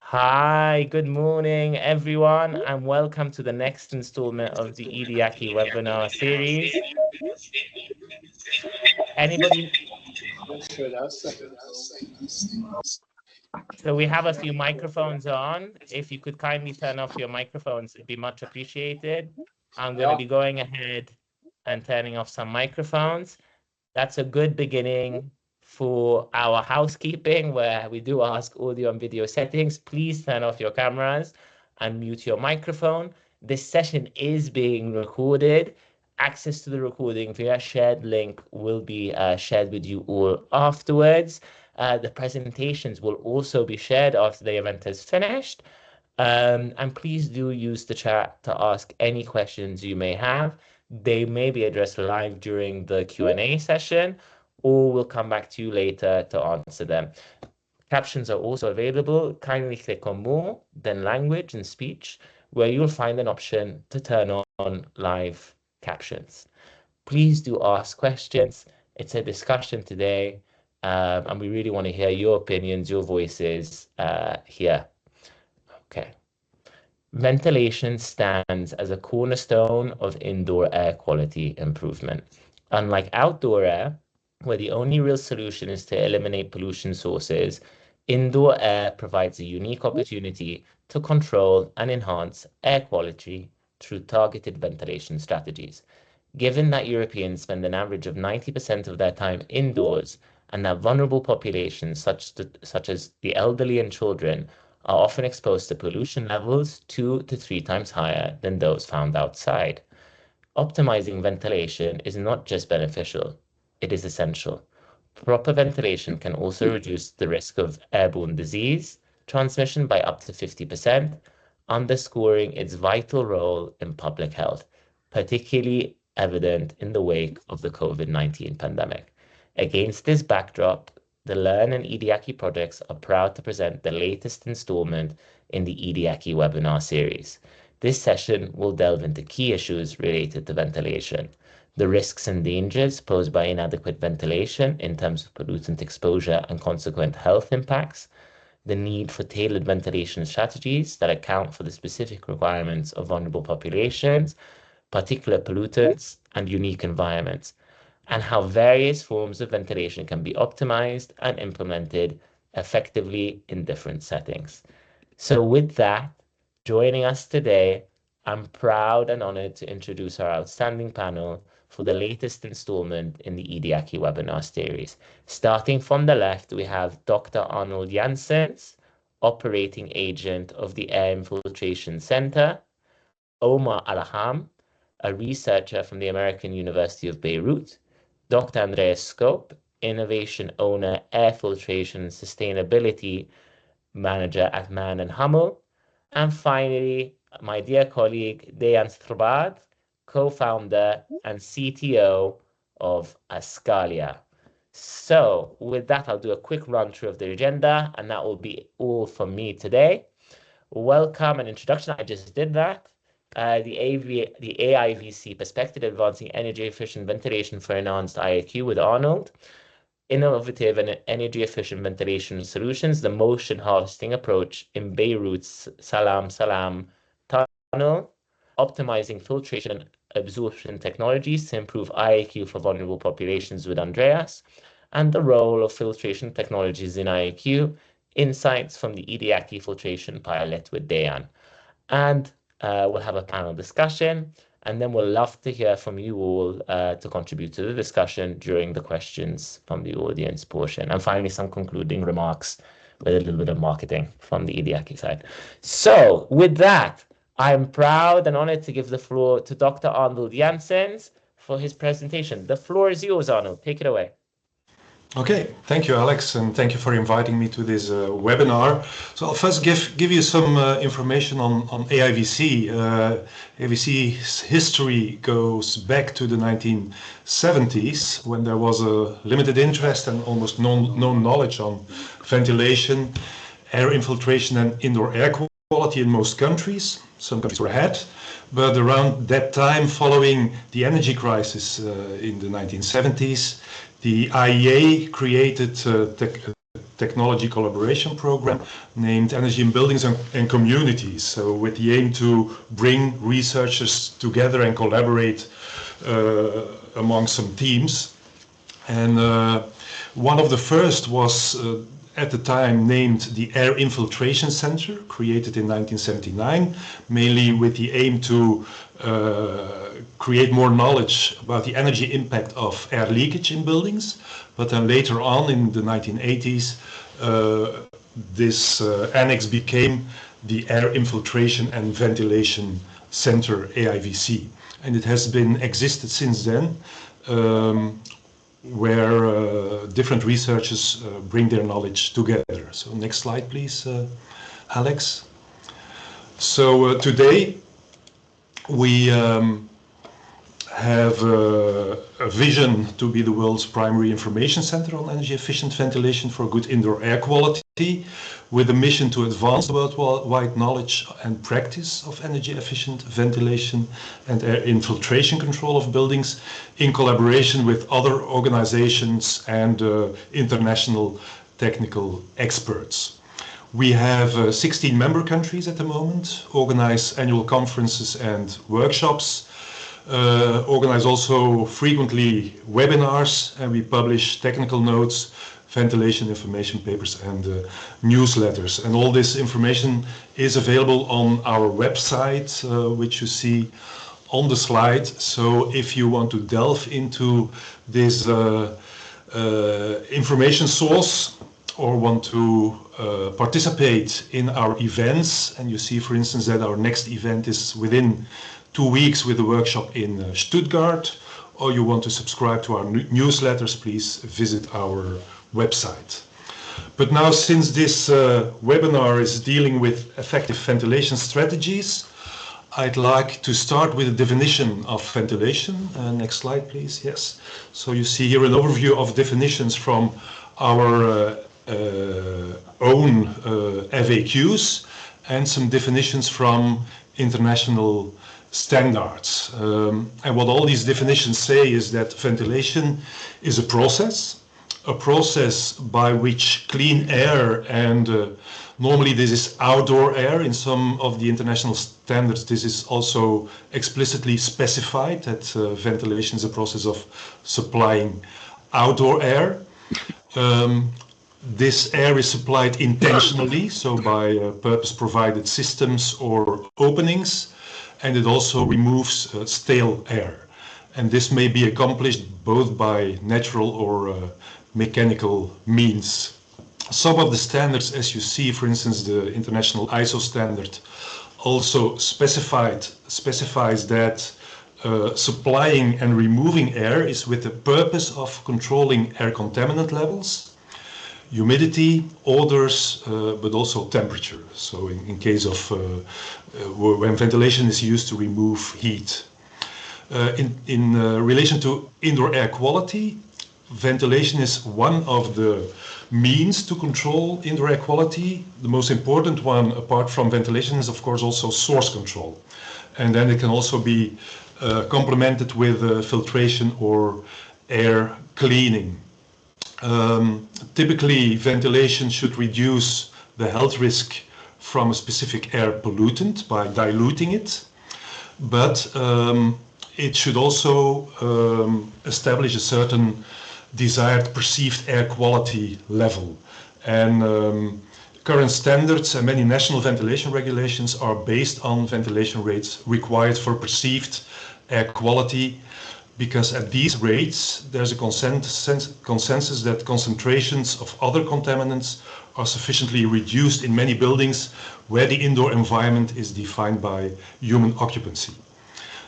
Hi, good morning, everyone, and welcome to the next installment of the EDIAQI webinar series. Anybody? So we have a few microphones on. If you could kindly turn off your microphones, it'd be much appreciated. I'm going to be going ahead and turning off some microphones. That's a good beginning for our housekeeping, where we do ask audio and video settings. Please turn off your cameras and mute your microphone. This session is being recorded. Access to the recording via shared link will be shared with you all afterwards. The presentations will also be shared after the event is finished. And please do use the chat to ask any questions you may have. They may be addressed live during the Q&A session, or we'll come back to you later to answer them. Captions are also available. Kindly click on More, then Language and Speech, where you'll find an option to turn on live captions. Please do ask questions. It's a discussion today, and we really want to hear your opinions, your voices here. Okay. Ventilation stands as a cornerstone of indoor air quality improvement. Unlike outdoor air, where the only real solution is to eliminate pollution sources, indoor air provides a unique opportunity to control and enhance air quality through targeted ventilation strategies. Given that Europeans spend an average of 90% of their time indoors, and that vulnerable populations such as the elderly and children are often exposed to pollution levels 2 to 3 times higher than those found outside. Optimizing ventilation is not just beneficial, it is essential. Proper ventilation can also reduce the risk of airborne disease transmission by up to 50%, underscoring its vital role in public health, particularly evident in the wake of the COVID-19 pandemic. Against this backdrop, the LEARN and EDIAQI projects are proud to present the latest installment in the EDIAQI webinar series. This session will delve into key issues related to ventilation, the risks and dangers posed by inadequate ventilation in terms of pollutant exposure and consequent health impacts, the need for tailored ventilation strategies that account for the specific requirements of vulnerable populations, particular pollutants, and unique environments, and how various forms of ventilation can be optimized and implemented effectively in different settings. So with that, joining us today, I'm proud and honored to introduce our outstanding panel for the latest installment in the EDIAQI webinar series. Starting from the left, we have Dr. Arnold Janssens, Operating Agent of the Air Infiltration Center, Omar Alham, a researcher from the American University of Beirut, Dr. Andreas Scope, Innovation Owner, Air Filtration and Sustainability Manager at Man and Hummel, and finally, my dear colleague, Dejan Strbat, co-founder and CTO of Ascalia. So with that, I'll do a quick run through of the agenda, and that will be all from me today. Welcome and introduction. I just did that. The AIVC perspective, advancing energy efficient ventilation for enhanced IAQ with Arnold. Innovative and energy efficient ventilation solutions, the motion harvesting approach in Beirut's Salam Salam tunnel, optimizing filtration and absorption technologies to improve IAQ for vulnerable populations with Andreas, and the role of filtration technologies in IAQ, insights from the EDIAQI filtration pilot with Dejan. And we'll have a panel discussion, and then we'll love to hear from you all to contribute to the discussion during the questions from the audience portion. And finally, some concluding remarks with a little bit of marketing from the EDIAQI side. So with that, I'm proud and honored to give the floor to Dr. Arnold Janssens for his presentation. The floor is yours, Arnold. Take it away. Okay, thank you, Alex, and thank you for inviting me to this webinar. So I'll first give you some information on AIVC. AIVC's history goes back to the 1970s, when there was a limited interest and almost no knowledge on ventilation, air infiltration, and indoor air quality in most countries. Some countries were ahead, but around that time, following the energy crisis in the 1970s, the IEA created technology collaboration program named Energy in Buildings and Communities. So with the aim to bring researchers together and collaborate among some teams. And one of the first was at the time named the Air Infiltration Center, created in 1979, mainly with the aim to create more knowledge about the energy impact of air leakage in buildings. But then later on in the 1980s, this annex became the Air Infiltration and Ventilation Center, AIVC. And it has been existed since then, where different researchers bring their knowledge together. So next slide, please, Alex. So today we have a vision to be the world's primary information center on energy efficient ventilation for good indoor air quality, with a mission to advance the worldwide knowledge and practice of energy efficient ventilation and air infiltration control of buildings in collaboration with other organizations and international technical experts. We have 16 member countries at the moment, organize annual conferences and workshops, organize also frequently webinars, and we publish technical notes, ventilation information papers and newsletters. And all this information is available on our website, which you see on the slide. So if you want to delve into this information source or want to participate in our events, and you see, for instance, that our next event is within 2 weeks with a workshop in Stuttgart, or you want to subscribe to our newsletters, please visit our website. But now, since this webinar is dealing with effective ventilation strategies, I'd like to start with a definition of ventilation. Next slide, please. Yes. So you see here an overview of definitions from our own FAQs and some definitions from international standards. And what all these definitions say is that ventilation is a process by which clean air, and normally this is outdoor air. In some of the international standards, this is also explicitly specified that ventilation is a process of supplying outdoor air. This air is supplied intentionally, so by purpose-provided systems or openings, and it also removes stale air. And this may be accomplished both by natural or mechanical means. Some of the standards, as you see, for instance, the international ISO standard also specifies that supplying and removing air is with the purpose of controlling air contaminant levels, humidity, odors, but also temperature. So in case of when ventilation is used to remove heat. In relation to indoor air quality, ventilation is one of the means to control indoor air quality. The most important one, apart from ventilation, is of course also source control. And then it can also be complemented with filtration or air cleaning. Typically, ventilation should reduce the health risk from a specific air pollutant by diluting it, but it should also establish a certain desired perceived air quality level. And current standards and many national ventilation regulations are based on ventilation rates required for perceived air quality, because at these rates there's a consensus that concentrations of other contaminants are sufficiently reduced in many buildings where the indoor environment is defined by human occupancy.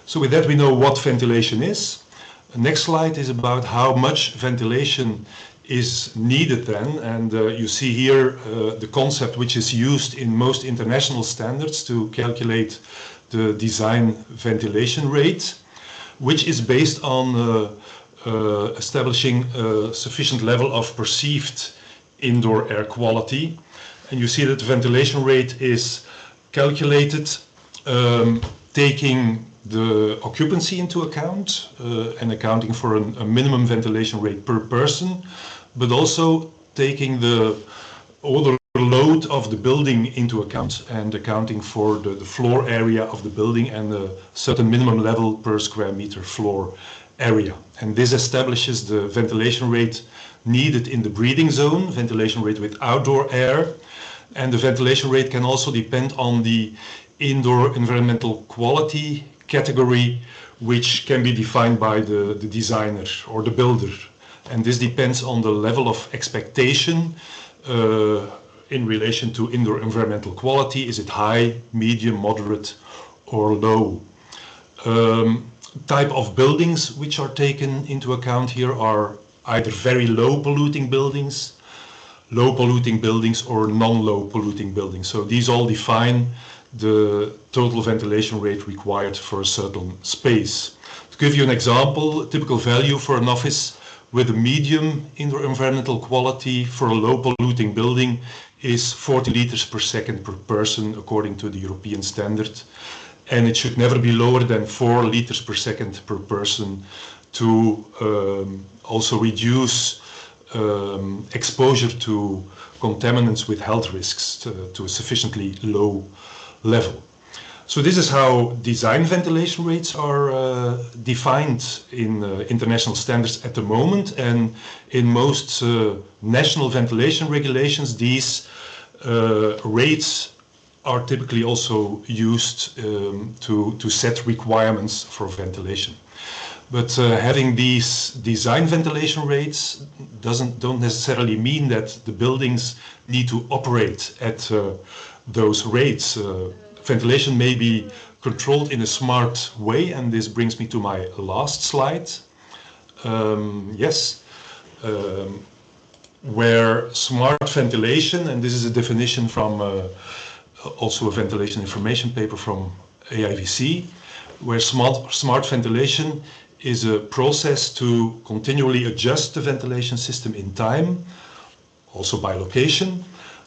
So with that, we know what ventilation is. The next slide is about how much ventilation is needed then, and you see here the concept which is used in most international standards to calculate the design ventilation rate, which is based on establishing a sufficient level of perceived indoor air quality. And you see that the ventilation rate is calculated taking the occupancy into account and accounting for a minimum ventilation rate per person, but also taking the other load of the building into account and accounting for the floor area of the building and a certain minimum level per square meter floor area. And this establishes the ventilation rate needed in the breathing zone, ventilation rate with outdoor air. And the ventilation rate can also depend on the indoor environmental quality category, which can be defined by the designer or the builder. And this depends on the level of expectation in relation to indoor environmental quality. Is it high, medium, moderate, or low? Type of buildings which are taken into account here are either very low polluting buildings, low polluting buildings, or non-low polluting buildings. So these all define the total ventilation rate required for a certain space. To give you an example, a typical value for an office with a medium indoor environmental quality for a low polluting building is 40 liters per second per person according to the European standard. And it should never be lower than 4 liters per second per person to also reduce exposure to contaminants with health risks to a sufficiently low level. So this is how design ventilation rates are defined in international standards at the moment, and in most national ventilation regulations these rates are typically also used to set requirements for ventilation. But having these design ventilation rates don't necessarily mean that the buildings need to operate at those rates. Ventilation may be controlled in a smart way, and this brings me to my last slide. Where smart ventilation, and this is a definition from also a ventilation information paper from AIVC, where smart ventilation is a process to continually adjust the ventilation system in time, also by location,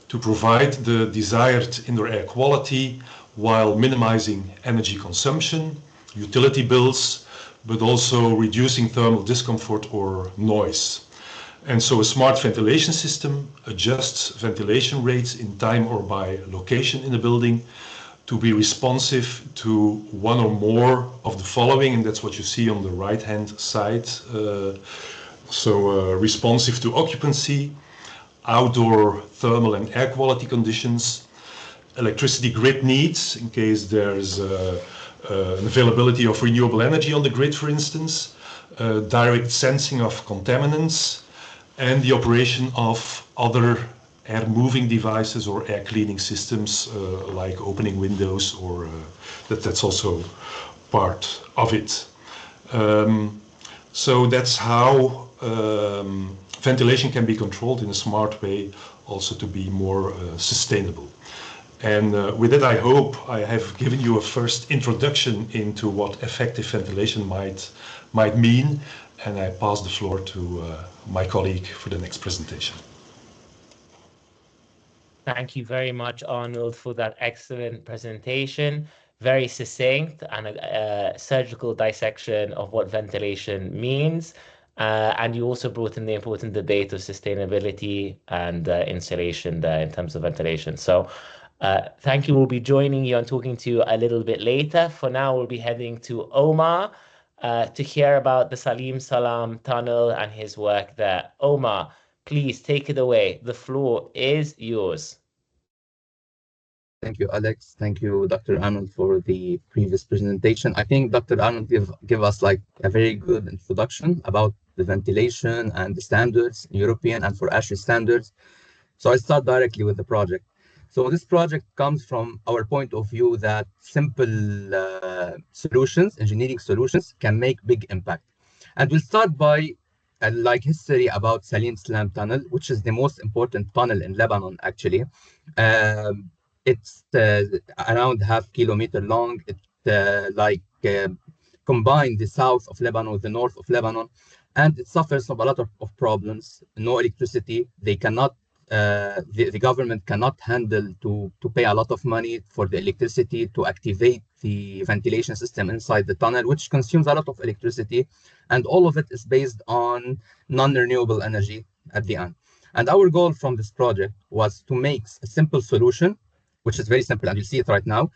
to provide the desired indoor air quality while minimizing energy consumption, utility bills, but also reducing thermal discomfort or noise. And so a smart ventilation system adjusts ventilation rates in time or by location in the building to be responsive to one or more of the following, and that's what you see on the right-hand side. Responsive to occupancy, outdoor thermal and air quality conditions, electricity grid needs in case there's an availability of renewable energy on the grid, for instance, direct sensing of contaminants, and the operation of other air moving devices or air cleaning systems like opening windows, or that's also part of it. So that's how ventilation can be controlled in a smart way, also to be more sustainable. And with that, I hope I have given you a first introduction into what effective ventilation might mean, and I pass the floor to my colleague for the next presentation. Thank you very much, Arnold, for that excellent presentation. Very succinct and a surgical dissection of what ventilation means. And you also brought in the important debate of sustainability and insulation there in terms of ventilation. So thank you. We'll be joining you and talking to you a little bit later. For now, we'll be heading to Omar to hear about the Salim Salam tunnel and his work there. Omar, please take it away. The floor is yours. Thank you, Alex. Thank you, Dr. Arnold, for the previous presentation. I think Dr. Arnold give us like a very good introduction about the ventilation and the standards, European and for ASHRAE standards. So I start directly with the project. So this project comes from our point of view that simple solutions, engineering solutions, can make big impact. And we'll start by like history about Salim Salam tunnel, which is the most important tunnel in Lebanon, actually. It's around half kilometer long. It combined the south of Lebanon with the north of Lebanon, and it suffers from a lot of problems. No electricity. They cannot. The government cannot handle to pay a lot of money for the electricity to activate the ventilation system inside the tunnel, which consumes a lot of electricity, and all of it is based on non-renewable energy at the end. And our goal from this project was to make a simple solution, which is very simple, and you'll see it right now,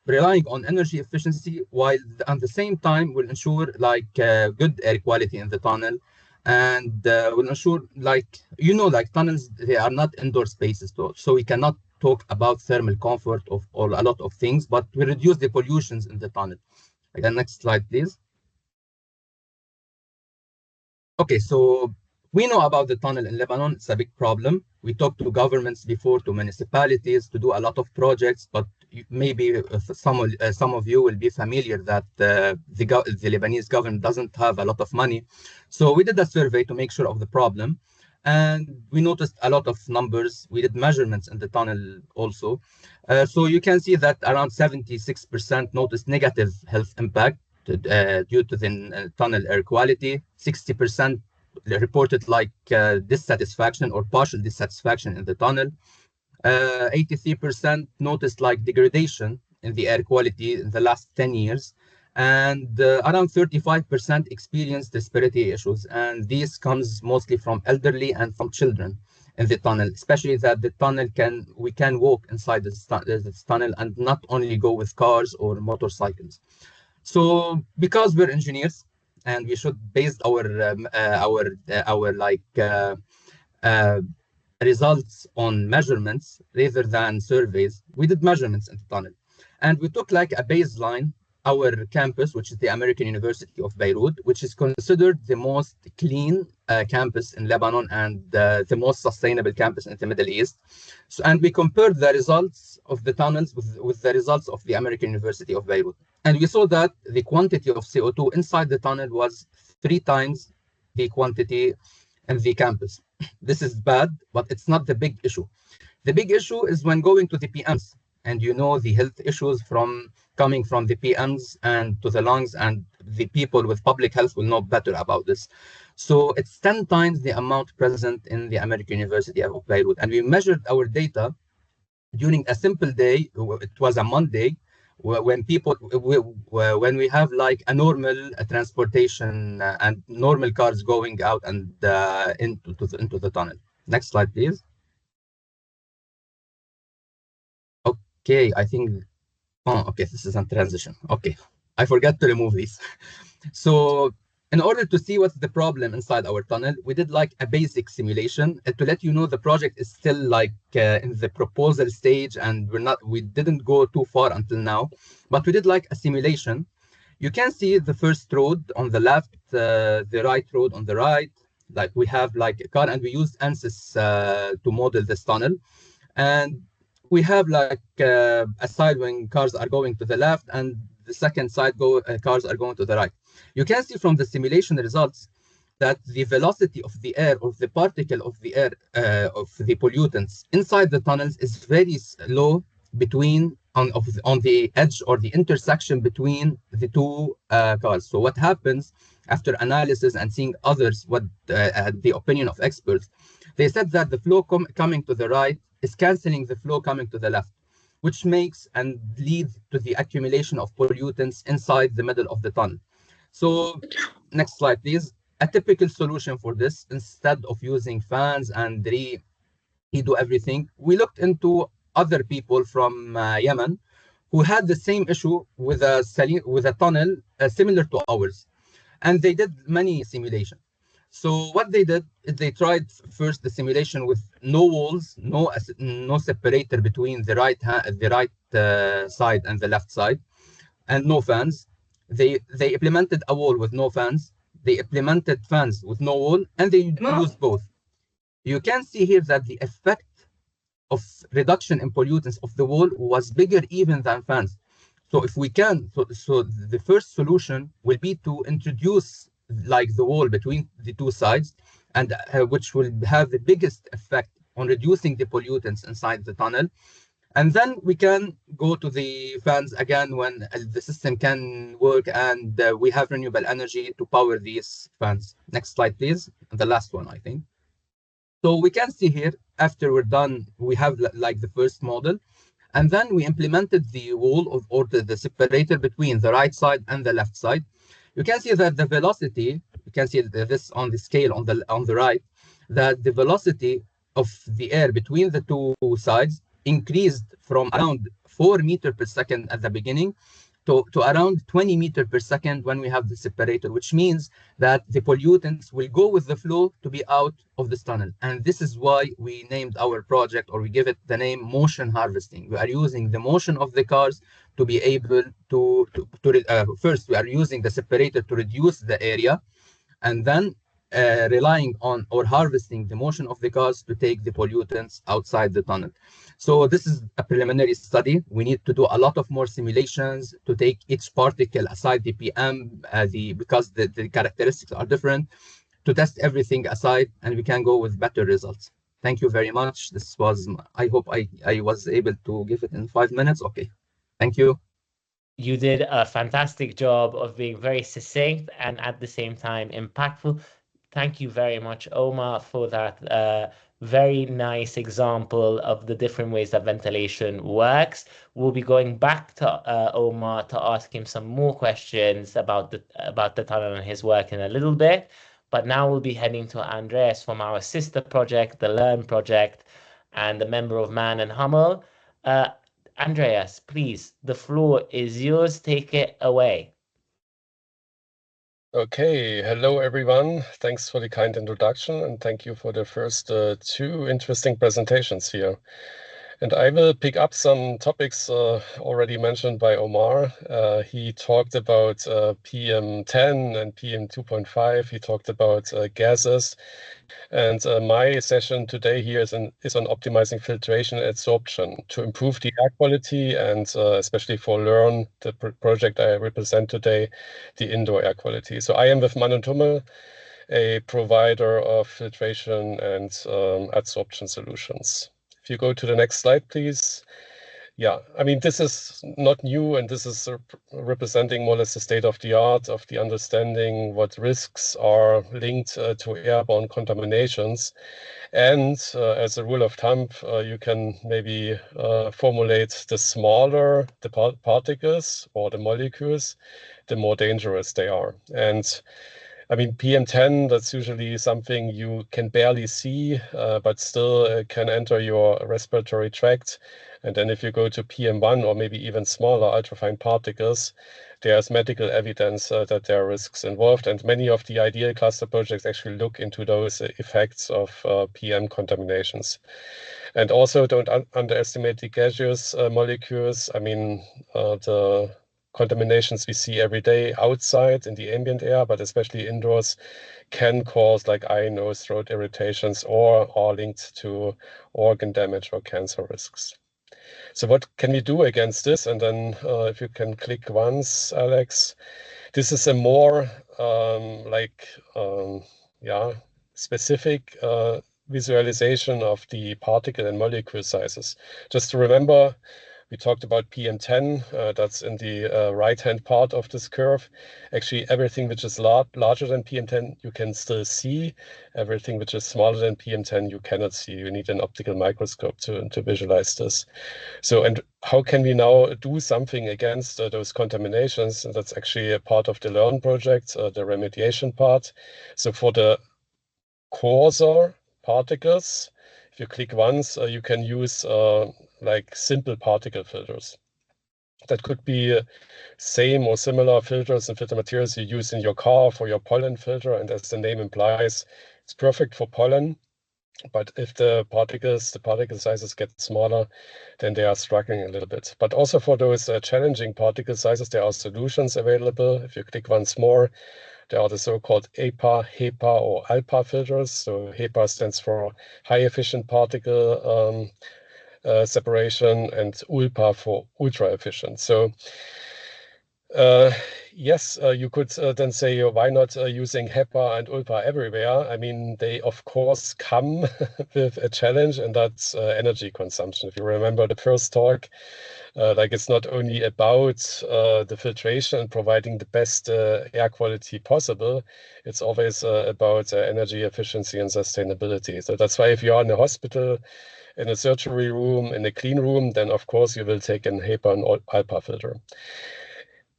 relying on energy efficiency, while at the same time will ensure like good air quality in the tunnel, and will ensure like, like tunnels, they are not indoor spaces, so we cannot talk about thermal comfort of or a lot of things, but we reduce the pollutions in the tunnel. Again, next slide, please. Okay, so we know about the tunnel in Lebanon. It's a big problem. We talked to governments before, to municipalities, to do a lot of projects, but maybe some of you will be familiar that the Lebanese government doesn't have a lot of money. So we did a survey to make sure of the problem, and we noticed a lot of numbers. We did measurements in the tunnel also. So you can see that around 76% noticed negative health impact due to the tunnel air quality. 60% reported like dissatisfaction or partial dissatisfaction in the tunnel. 83% noticed like degradation in the air quality in the last 10 years. And around 35% experienced respiratory issues. And this comes mostly from elderly and from children in the tunnel, especially that the tunnel we can walk inside this tunnel and not only go with cars or motorcycles. So because we're engineers and we should base our results on measurements rather than surveys, we did measurements in the tunnel, and we took like a baseline our campus, which is the American University of Beirut, which is considered the most clean campus in Lebanon and the most sustainable campus in the Middle East. So, and we compared the results of the tunnels with the results of the American University of Beirut. And we saw that the quantity of CO2 inside the tunnel was 3 times the quantity in the campus. This is bad, but it's not the big issue. The big issue is when going to the PMs, and the health issues coming from the PMs and to the lungs, and the people with public health will know better about this. So it's 10 times the amount present in the American University of Beirut. And we measured our data during a simple day. It was a Monday, when we have like a normal transportation and normal cars going out and into the tunnel. Next slide, please. Okay, I think, okay, this is a transition. Okay, I forgot to remove these. So in order to see what's the problem inside our tunnel, we did like a basic simulation to let you know the project is still like in the proposal stage, and we didn't go too far until now, but we did like a simulation. You can see the first road on the left, the right road on the right. Like we have like a car, and we used ANSYS to model this tunnel. And we have like a side when cars are going to the left, and the second side cars are going to the right. You can see from the simulation results that the velocity of the air, of the particle of the air, of the pollutants inside the tunnels is very low on the edge or the intersection between the two cars. So what happens after analysis and seeing others, the opinion of experts, they said that the flow coming to the right is canceling the flow coming to the left, which makes and leads to the accumulation of pollutants inside the middle of the tunnel. So next slide, please. A typical solution for this, instead of using fans and redo everything, we looked into other people from Yemen who had the same issue with a tunnel similar to ours, and they did many simulations. So what they did is they tried first the simulation with no walls, no separator between the right side and the left side, and no fans. They implemented a wall with no fans. They implemented fans with no wall, and they used both. You can see here that the effect of reduction in pollutants of the wall was bigger even than fans. So if we can, so the first solution will be to introduce like the wall between the two sides, and which will have the biggest effect on reducing the pollutants inside the tunnel. And then we can go to the fans again when the system can work, and we have renewable energy to power these fans. Next slide, please. The last one, I think. So we can see here, after we're done, we have like the first model, and then we implemented the wall or the separator between the right side and the left side. You can see that the velocity, you can see this on the scale on the right, that the velocity of the air between the two sides increased from around 4 meters per second at the beginning to around 20 meters per second when we have the separator, which means that the pollutants will go with the flow to be out of this tunnel. And this is why we named our project, or we give it the name motion harvesting. We are using the motion of the cars to be able first, we are using the separator to reduce the area, and then relying on or harvesting the motion of the cars to take the pollutants outside the tunnel. So this is a preliminary study. We need to do a lot of more simulations to take each particle aside the PM, because the characteristics are different, to test everything aside, and we can go with better results. Thank you very much. This was, I hope I was able to give it in 5 minutes. Okay, thank you. You did a fantastic job of being very succinct and at the same time impactful. Thank you very much, Omar, for that very nice example of the different ways that ventilation works. We'll be going back to Omar to ask him some more questions about the tunnel and his work in a little bit. But now we'll be heading to Andreas from our sister project, the LEARN project, and the member of Man and Hummel. Andreas, please, the floor is yours. Take it away. Okay, hello everyone. Thanks for the kind introduction, and thank you for the first two interesting presentations here. And I will pick up some topics already mentioned by Omar. He talked about PM10 and PM2.5. He talked about gases. And my session today here is on optimizing filtration and absorption to improve the air quality, and especially for LEARN, the project I represent today, the indoor air quality. So I am with Man und Hummel, a provider of filtration and adsorption solutions. If you go to the next slide, please. Yeah, I mean, this is not new, and this is representing more or less the state of the art of the understanding what risks are linked to airborne contaminations. And as a rule of thumb, you can maybe formulate the smaller the particles or the molecules, the more dangerous they are. And I mean, PM10, that's usually something you can barely see, but still can enter your respiratory tract. And then if you go to PM1 or maybe even smaller ultrafine particles, there's medical evidence that there are risks involved. And many of the ideal cluster projects actually look into those effects of PM contaminations. And also don't underestimate the gaseous molecules. I mean, the contaminations we see every day outside in the ambient air, but especially indoors, can cause like eye, nose, throat irritations, or are linked to organ damage or cancer risks. So what can we do against this? And then if you can click once, Alex, this is a more specific visualization of the particle and molecule sizes. Just to remember, we talked about PM10, that's in the right-hand part of this curve. Actually, everything which is larger than PM10, you can still see. Everything which is smaller than PM10, you cannot see. You need an optical microscope to visualize this. So, and how can we now do something against those contaminations? And that's actually a part of the LEARN project, the remediation part. So for the coarser particles, if you click once, you can use like simple particle filters. That could be same or similar filters and filter materials you use in your car for your pollen filter. And as the name implies, it's perfect for pollen. But if the particle sizes get smaller, then they are struggling a little bit. But also for those challenging particle sizes, there are solutions available. If you click once more, there are the so-called APA, HEPA, or ALPA filters. So HEPA stands for high efficient particle separation, and ULPA for ultra efficient. So yes, you could then say, why not using HEPA and ULPA everywhere? I mean, they of course come with a challenge, and that's energy consumption. If you remember the first talk, like it's not only about the filtration and providing the best air quality possible, it's always about energy efficiency and sustainability. So that's why if you are in a hospital, in a surgery room, in a clean room, then of course you will take an HEPA and ALPA filter.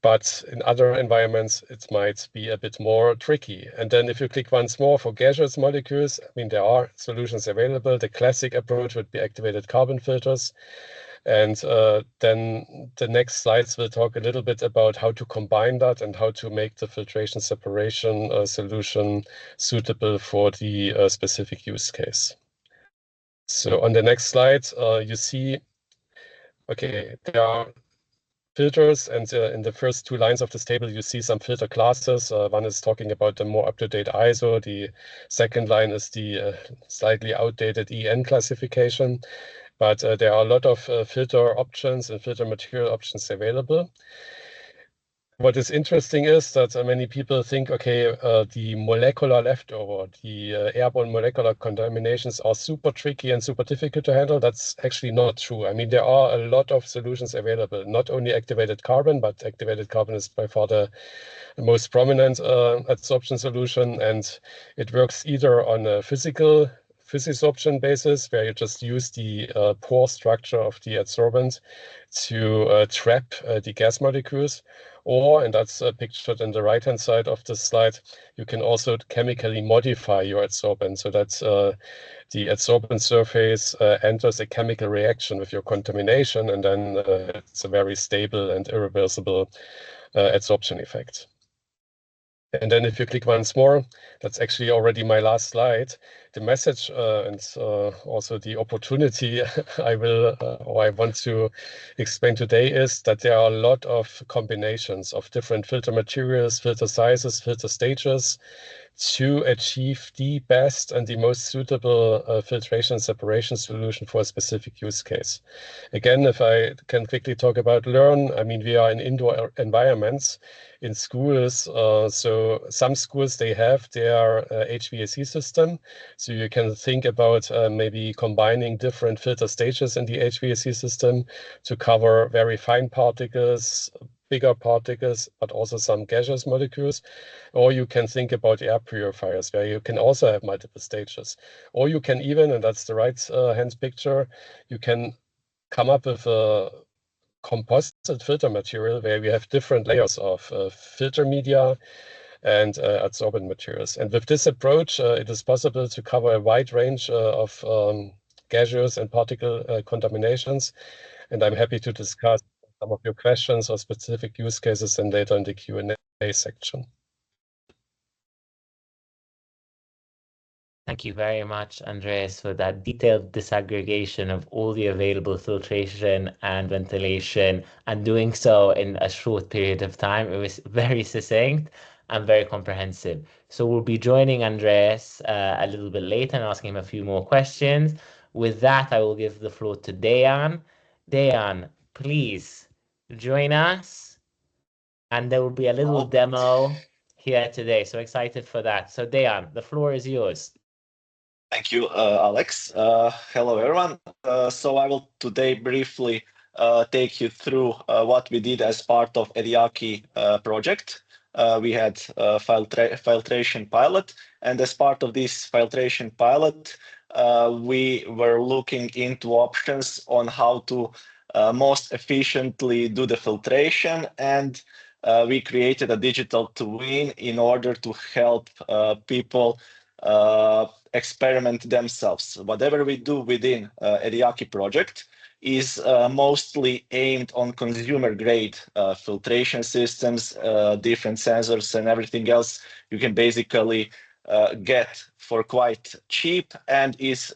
but in other environments, it might be a bit more tricky. And then if you click once more for gaseous molecules, I mean, there are solutions available. The classic approach would be activated carbon filters. And then the next slides will talk a little bit about how to combine that and how to make the filtration separation solution suitable for the specific use case. So on the next slide, you see, okay, there are filters, and in the first two lines of this table, you see some filter classes. One is talking about the more up-to-date ISO. The second line is the slightly outdated EN classification. But there are a lot of filter options and filter material options available. What is interesting is that many people think, okay, the molecular leftover, the airborne molecular contaminations are super tricky and super difficult to handle. That's actually not true. I mean, there are a lot of solutions available, not only activated carbon, but activated carbon is by far the most prominent adsorption solution. And it works either on a physical physisorption basis, where you just use the pore structure of the adsorbent to trap the gas molecules. Or, and that's pictured in the right-hand side of the slide, you can also chemically modify your adsorbent so that the adsorbent surface enters a chemical reaction with your contamination, and then it's a very stable and irreversible adsorption effect. And then if you click once more, that's actually already my last slide. The message and also the opportunity I want to explain today is that there are a lot of combinations of different filter materials, filter sizes, filter stages to achieve the best and the most suitable filtration separation solution for a specific use case. Again, if I can quickly talk about LEARN, I mean, we are in indoor environments in schools. So some schools, they have their HVAC system. So you can think about maybe combining different filter stages in the HVAC system to cover very fine particles, bigger particles, but also some gaseous molecules. Or you can think about air purifiers, where you can also have multiple stages. Or you can even, and that's the right hand picture, you can come up with a composite filter material where we have different layers of filter media and adsorbent materials. And with this approach, it is possible to cover a wide range of gaseous and particle contaminations. And I'm happy to discuss some of your questions or specific use cases and later in the Q&A section. Thank you very much, Andreas, for that detailed disaggregation of all the available filtration and ventilation, and doing so in a short period of time. It was very succinct and very comprehensive. So we'll be joining Andreas a little bit later and asking him a few more questions. With that, I will give the floor to Dejan. Dejan, please join us. And there will be a little demo here today. So excited for that. So Dejan, the floor is yours. Thank you, Alex. Hello, everyone. So I will today briefly take you through what we did as part of EDIAQI project. We had a filtration pilot, and as part of this filtration pilot, we were looking into options on how to most efficiently do the filtration, and we created a digital twin in order to help people experiment themselves. Whatever we do within EDIAQI project is mostly aimed on consumer grade filtration systems, different sensors and everything else you can basically get for quite cheap, and it's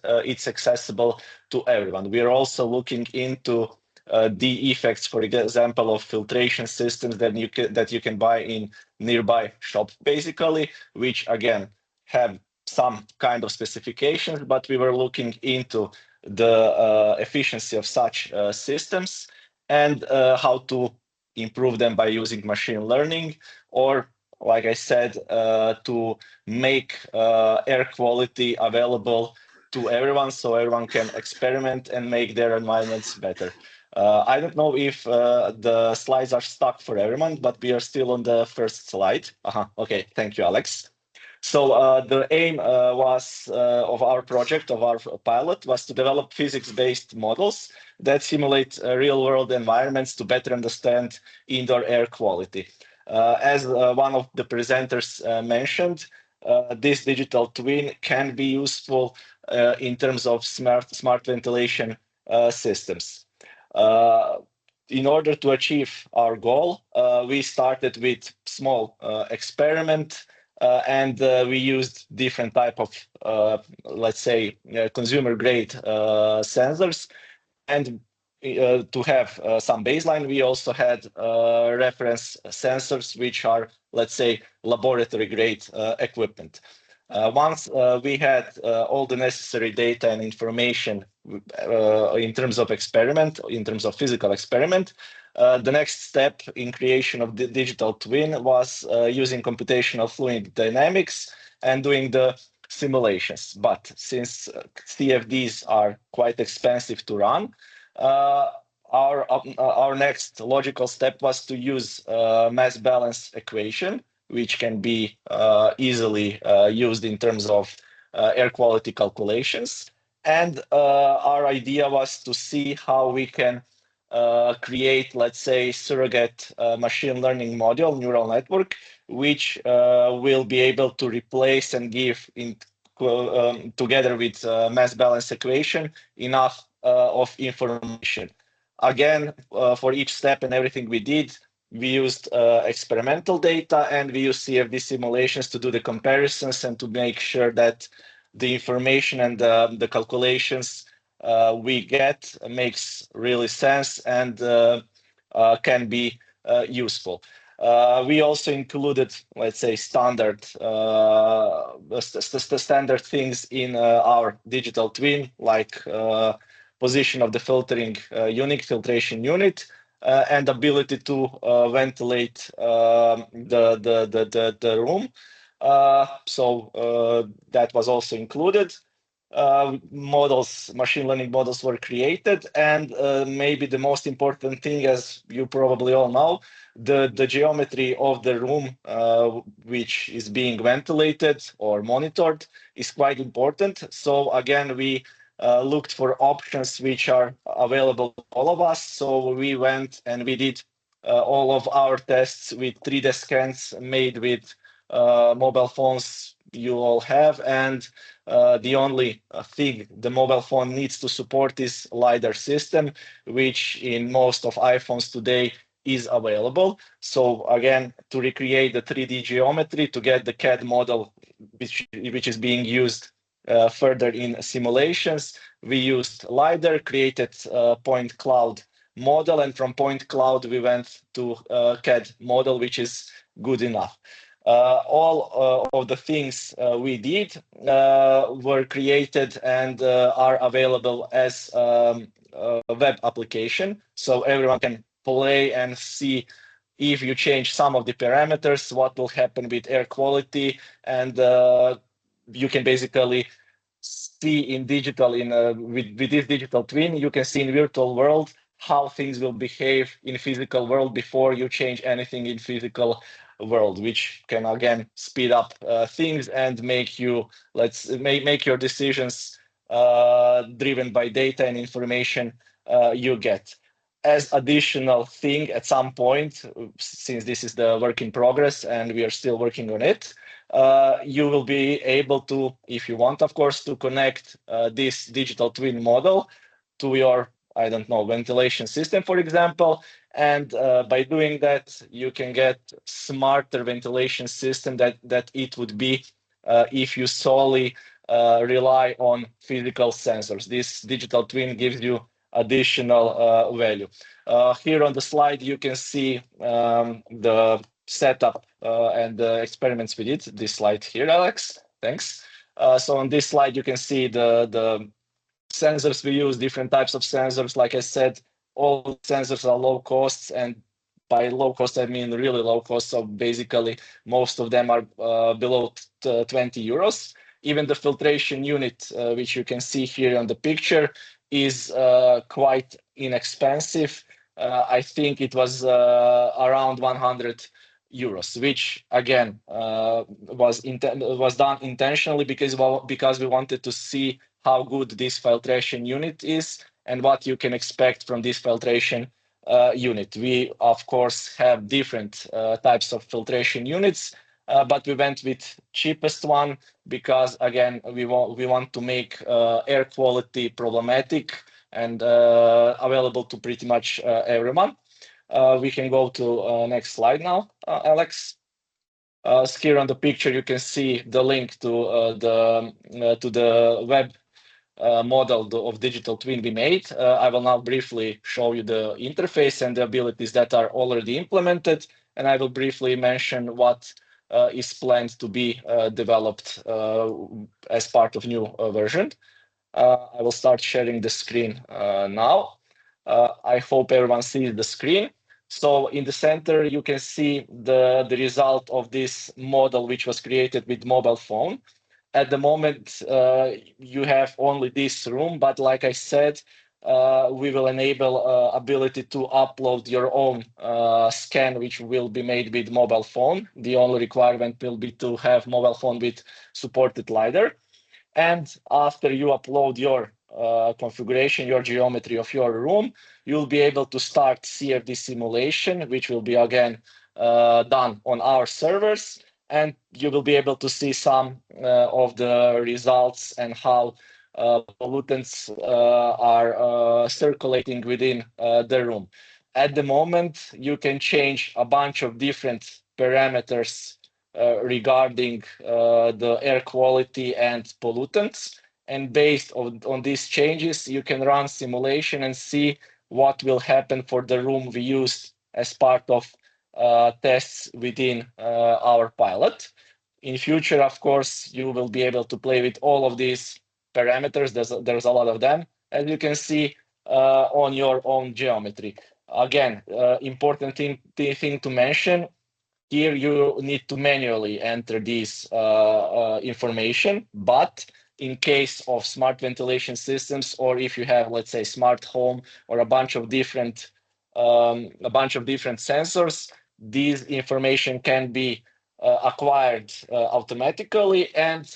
accessible to everyone. We are also looking into the effects, for example, of filtration systems that you can buy in nearby shop, basically, which again have some kind of specifications, but we were looking into the efficiency of such systems and how to improve them by using machine learning, or like I said, to make air quality available to everyone so everyone can experiment and make their environments better. I don't know if the slides are stuck for everyone, but we are still on the first slide. Okay, thank you, Alex. So the aim of our project, of our pilot, was to develop physics-based models that simulate real-world environments to better understand indoor air quality. As one of the presenters mentioned, this digital twin can be useful in terms of smart ventilation systems. In order to achieve our goal, we started with small experiment. And we used different type of, let's say, consumer grade sensors. And to have some baseline, we also had reference sensors, which are, let's say, laboratory grade equipment. Once we had all the necessary data and information in terms of experiment, in terms of physical experiment, the next step in creation of the digital twin was using computational fluid dynamics and doing the simulations. But since CFDs are quite expensive to run, our next logical step was to use mass balance equation, which can be easily used in terms of air quality calculations. And our idea was to see how we can create, let's say, surrogate machine learning model, neural network, which will be able to replace and give together with mass balance equation enough of information. Again, for each step and everything we did, we used experimental data and we used CFD simulations to do the comparisons and to make sure that the information and the calculations we get makes really sense and can be useful. We also included, let's say, standard things in our digital twin, like position of the filtering unit, filtration unit, and ability to ventilate the room. So that was also included. Machine learning models were created, and maybe the most important thing, as you probably all know, the geometry of the room which is being ventilated or monitored is quite important. So again, we looked for options which are available to all of us. So we went and we did all of our tests with 3D scans made with mobile phones you all have, and the only thing the mobile phone needs to support is LiDAR system, which in most of iPhones today is available. So again, to recreate the 3D geometry, to get the CAD model, which is being used further in simulations, we used LiDAR, created point cloud model, and from point cloud we went to CAD model, which is good enough. All of the things we did were created and are available as a web application. So everyone can play and see if you change some of the parameters, what will happen with air quality. And you can basically see in digital, with this digital twin, you can see in virtual world how things will behave in physical world before you change anything in physical world, which can again speed up things and make you make your decisions driven by data and information you get. As additional thing, at some point, since this is the work in progress and we are still working on it, you will be able to, if you want, of course, to connect this digital twin model to your, I don't know, ventilation system, for example. And by doing that, you can get smarter ventilation system that it would be if you solely rely on physical sensors. This digital twin gives you additional value. Here on the slide, you can see the setup and the experiments we did. This slide here, Alex, thanks. So on this slide, you can see the sensors we use, different types of sensors. Like I said, all sensors are low costs, and by low cost, I mean really low cost. So basically, most of them are below 20 euros. Even the filtration unit, which you can see here on the picture, is quite inexpensive. I think it was around 100 euros, which again was done intentionally because we wanted to see how good this filtration unit is and what you can expect from this filtration unit. We of course have different types of filtration units, but we went with cheapest one because again we want to make air quality problematic and available to pretty much everyone. We can go to next slide now, Alex. Here on the picture, you can see the link to the web model of digital twin we made. I will now briefly show you the interface and the abilities that are already implemented, and I will briefly mention what is planned to be developed as part of new version. I will start sharing the screen now. I hope everyone sees the screen. So in the center, you can see the result of this model, which was created with mobile phone. At the moment, you have only this room, but like I said, we will enable ability to upload your own scan, which will be made with mobile phone. The only requirement will be to have mobile phone with supported LiDAR. And after you upload your configuration, your geometry of your room, you'll be able to start CFD simulation, which will be again done on our servers. And you will be able to see some of the results and how pollutants are circulating within the room. At the moment, you can change a bunch of different parameters regarding the air quality and pollutants. And based on these changes, you can run simulation and see what will happen for the room we used as part of tests within our pilot. In future, of course, you will be able to play with all of these parameters. There's a lot of them, as you can see on your own geometry. Again, important thing to mention, here you need to manually enter this information, but in case of smart ventilation systems, or if you have, let's say, smart home or a bunch of different sensors, this information can be acquired automatically, and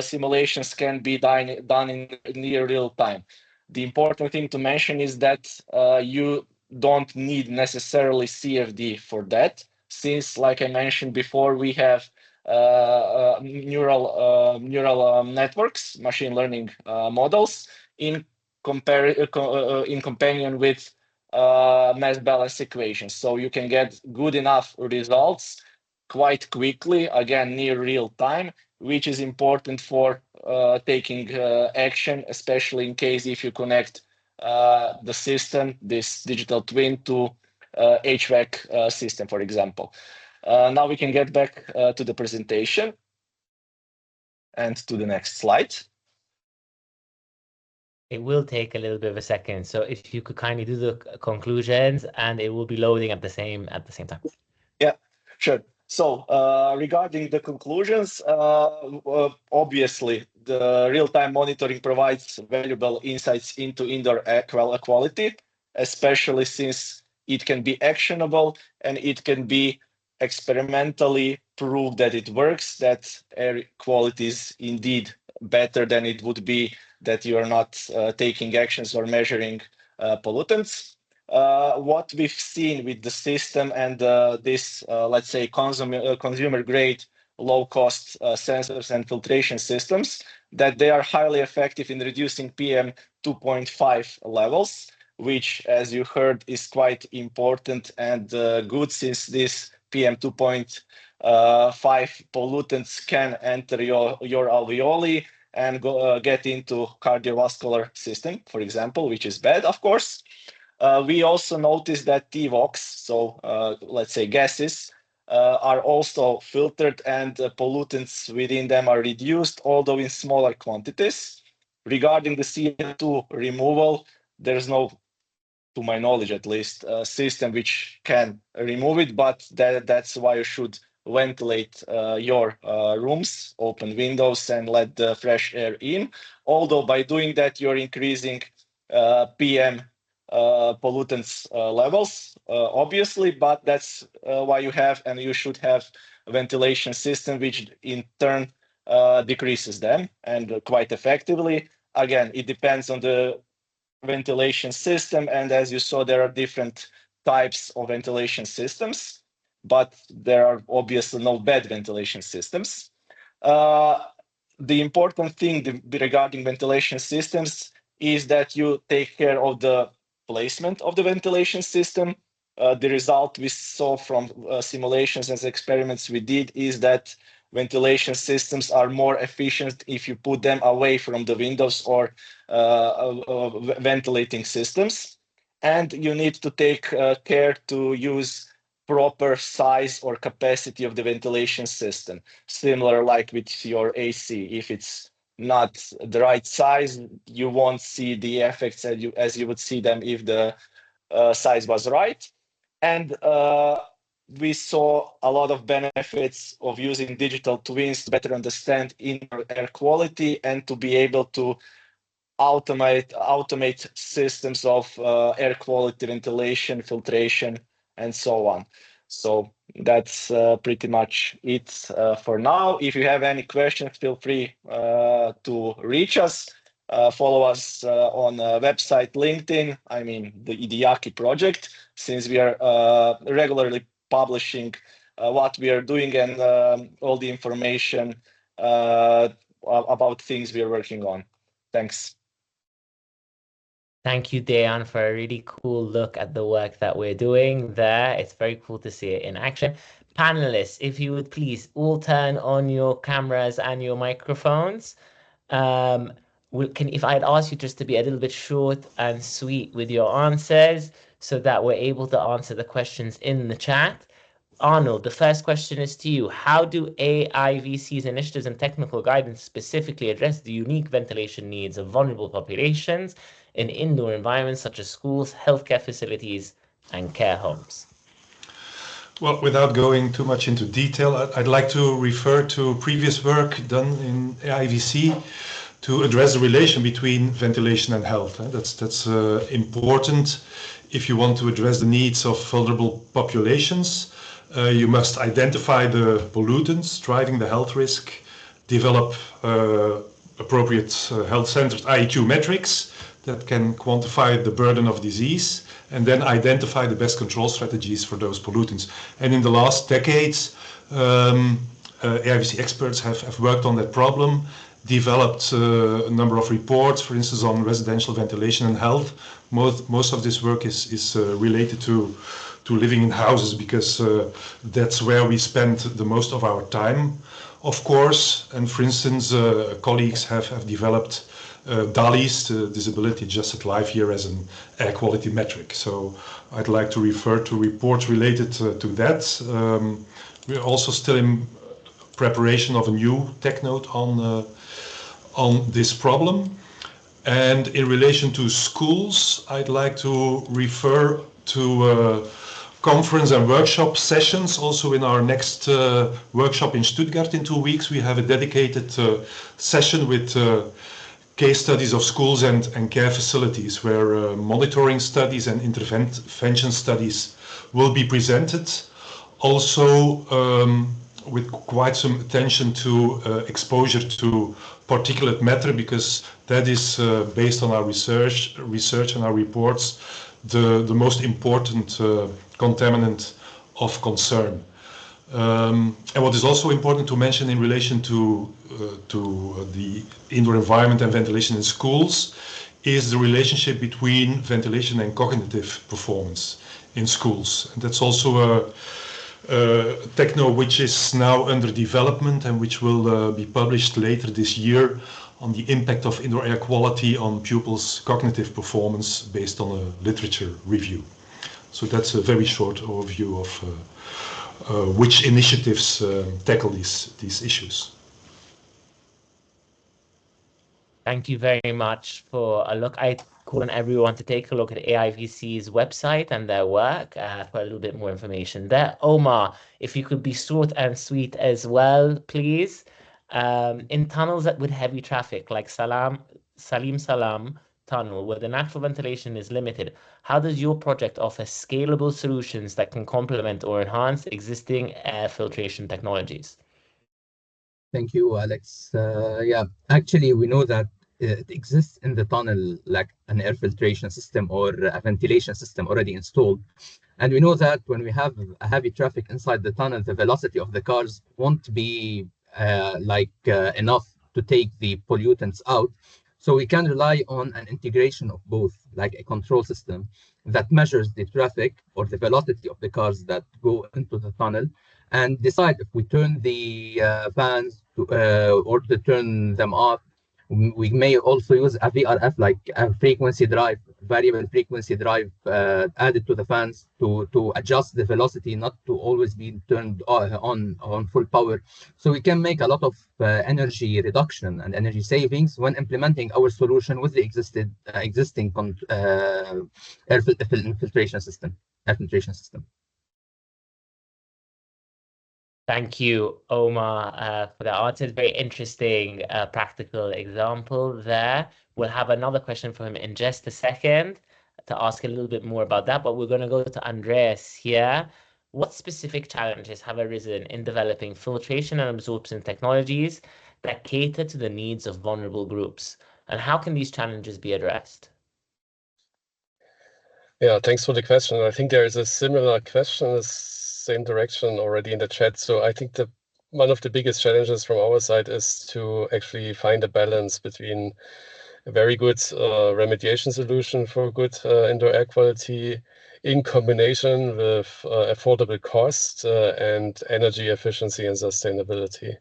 simulations can be done in near real time. The important thing to mention is that you don't need necessarily CFD for that, since, like I mentioned before, we have neural networks, machine learning models in companion with mass balance equations. So you can get good enough results quite quickly, again, near real time, which is important for taking action, especially in case if you connect the system, this digital twin, to HVAC system, for example. Now we can get back to the presentation and to the next slide. It will take a little bit of a second, so if you could kindly do the conclusions, and it will be loading at the same time. Yeah, sure. So regarding the conclusions, obviously the real-time monitoring provides valuable insights into indoor air quality, especially since it can be actionable and it can be experimentally proved that it works, that air quality is indeed better than it would be that you are not taking actions or measuring pollutants. What we've seen with the system and this, let's say, consumer-grade, low-cost sensors and filtration systems, that they are highly effective in reducing PM 2.5 levels, which, as you heard, is quite important and good, since this PM 2.5 pollutants can enter your alveoli and get into cardiovascular system, for example, which is bad, of course. We also noticed that TVOx, so let's say gases, are also filtered, and pollutants within them are reduced, although in smaller quantities. Regarding the CO2 removal, there's no, to my knowledge at least, system which can remove it, but that's why you should ventilate your rooms, open windows and let the fresh air in. Although by doing that, you're increasing PM pollutants levels, obviously, but that's why you have and you should have a ventilation system, which in turn decreases them and quite effectively. Again, it depends on the ventilation system, and as you saw, there are different types of ventilation systems, but there are obviously no bad ventilation systems. The important thing regarding ventilation systems is that you take care of the placement of the ventilation system. The result we saw from simulations and experiments we did is that ventilation systems are more efficient if you put them away from the windows or ventilating systems. And you need to take care to use proper size or capacity of the ventilation system, similar like with your AC. If it's not the right size, you won't see the effects as you would see them if the size was right. And we saw a lot of benefits of using digital twins to better understand indoor air quality and to be able to automate systems of air quality, ventilation, filtration, and so on. So that's pretty much it for now. If you have any questions, feel free to reach us. Follow us on website, LinkedIn, I mean the EDIAQI project, since we are regularly publishing what we are doing and all the information about things we are working on. Thanks. Thank you, Dejan, for a really cool look at the work that we're doing there. It's very cool to see it in action. Panelists, if you would please all turn on your cameras and your microphones. If I'd ask you just to be a little bit short and sweet with your answers so that we're able to answer the questions in the chat. Arnold, the first question is to you. How do AIVC's initiatives and technical guidance specifically address the unique ventilation needs of vulnerable populations in indoor environments such as schools, healthcare facilities, and care homes? Well, without going too much into detail, I'd like to refer to previous work done in AIVC to address the relation between ventilation and health. That's important if you want to address the needs of vulnerable populations. You must identify the pollutants driving the health risk, develop appropriate health-centered IEQ metrics that can quantify the burden of disease, and then identify the best control strategies for those pollutants. And in the last decades, AIVC experts have worked on that problem, developed a number of reports, for instance, on residential ventilation and health. Most of this work is related to living in houses, because that's where we spend the most of our time, of course. And for instance, colleagues have developed DALI's, the Disability Adjusted Life Year, as an air quality metric. So I'd like to refer to reports related to that. We're also still in preparation of a new tech note on this problem. And in relation to schools, I'd like to refer to conference and workshop sessions. Also in our next workshop in Stuttgart in 2 weeks, we have a dedicated session with case studies of schools and care facilities, where monitoring studies and intervention studies will be presented. Also with quite some attention to exposure to particulate matter, because that is based on our research and our reports, the most important contaminant of concern. And what is also important to mention in relation to the indoor environment and ventilation in schools is the relationship between ventilation and cognitive performance in schools. And that's also a techno which is now under development and which will be published later this year, on the impact of indoor air quality on pupils' cognitive performance based on a literature review. So that's a very short overview of which initiatives tackle these issues. Thank you very much for a look. I call on everyone to take a look at AIVC's website and their work for a little bit more information there. Omar, if you could be short and sweet as well, please. In tunnels with heavy traffic, like Salim Salam, tunnel where the natural ventilation is limited, how does your project offer scalable solutions that can complement or enhance existing air filtration technologies? Thank you, Alex. Yeah, actually, we know that it exists in the tunnel like an air filtration system or a ventilation system already installed. And we know that when we have a heavy traffic inside the tunnel, the velocity of the cars won't be enough to take the pollutants out. So we can rely on an integration of both, like a control system that measures the traffic or the velocity of the cars that go into the tunnel and decide if we turn the fans or to turn them off. We may also use a VRF, like a frequency drive, variable frequency drive added to the fans to adjust the velocity, not to always be turned on full power. So we can make a lot of energy reduction and energy savings when implementing our solution with the existing air filtration system. Thank you, Omar, for that answer. It's very interesting practical example there. We'll have another question for him in just a second to ask a little bit more about that, but we're going to go to Andreas here. What specific challenges have arisen in developing filtration and absorption technologies that cater to the needs of vulnerable groups? And how can these challenges be addressed? Yeah, thanks for the question. I think there is a similar question, the same direction already in the chat. So I think one of the biggest challenges from our side is to actually find a balance between a very good remediation solution for good indoor air quality in combination with affordable cost and energy efficiency and sustainability.